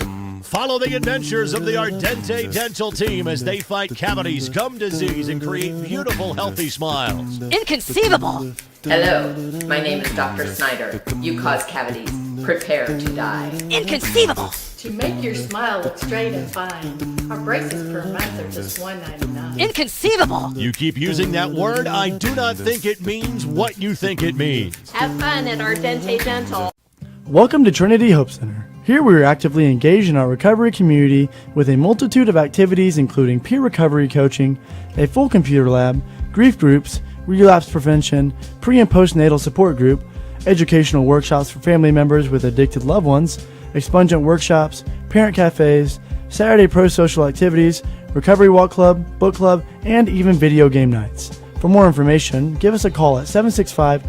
Follow the adventures of the Ardente Dental team as they fight cavities, gum disease, and create beautiful, healthy smiles. Inconceivable. Hello, my name is Dr. Snyder. You cause cavities. Prepare to die. Inconceivable. To make your smile look straight and fine, our braces per month are just $1.99. Inconceivable. You keep using that word, I do not think it means what you think it means. Have fun at Ardente Dental. Welcome to Trinity Hope Center. Here we are actively engaged in our recovery community with a multitude of activities including peer recovery coaching, a full computer lab, grief groups, relapse prevention, pre- and postnatal support group, educational workshops for family members with addicted loved ones, expungent workshops, parent cafes, Saturday pro-social activities, recovery walk club, book club, and even video game nights. For more information, give us a call at 765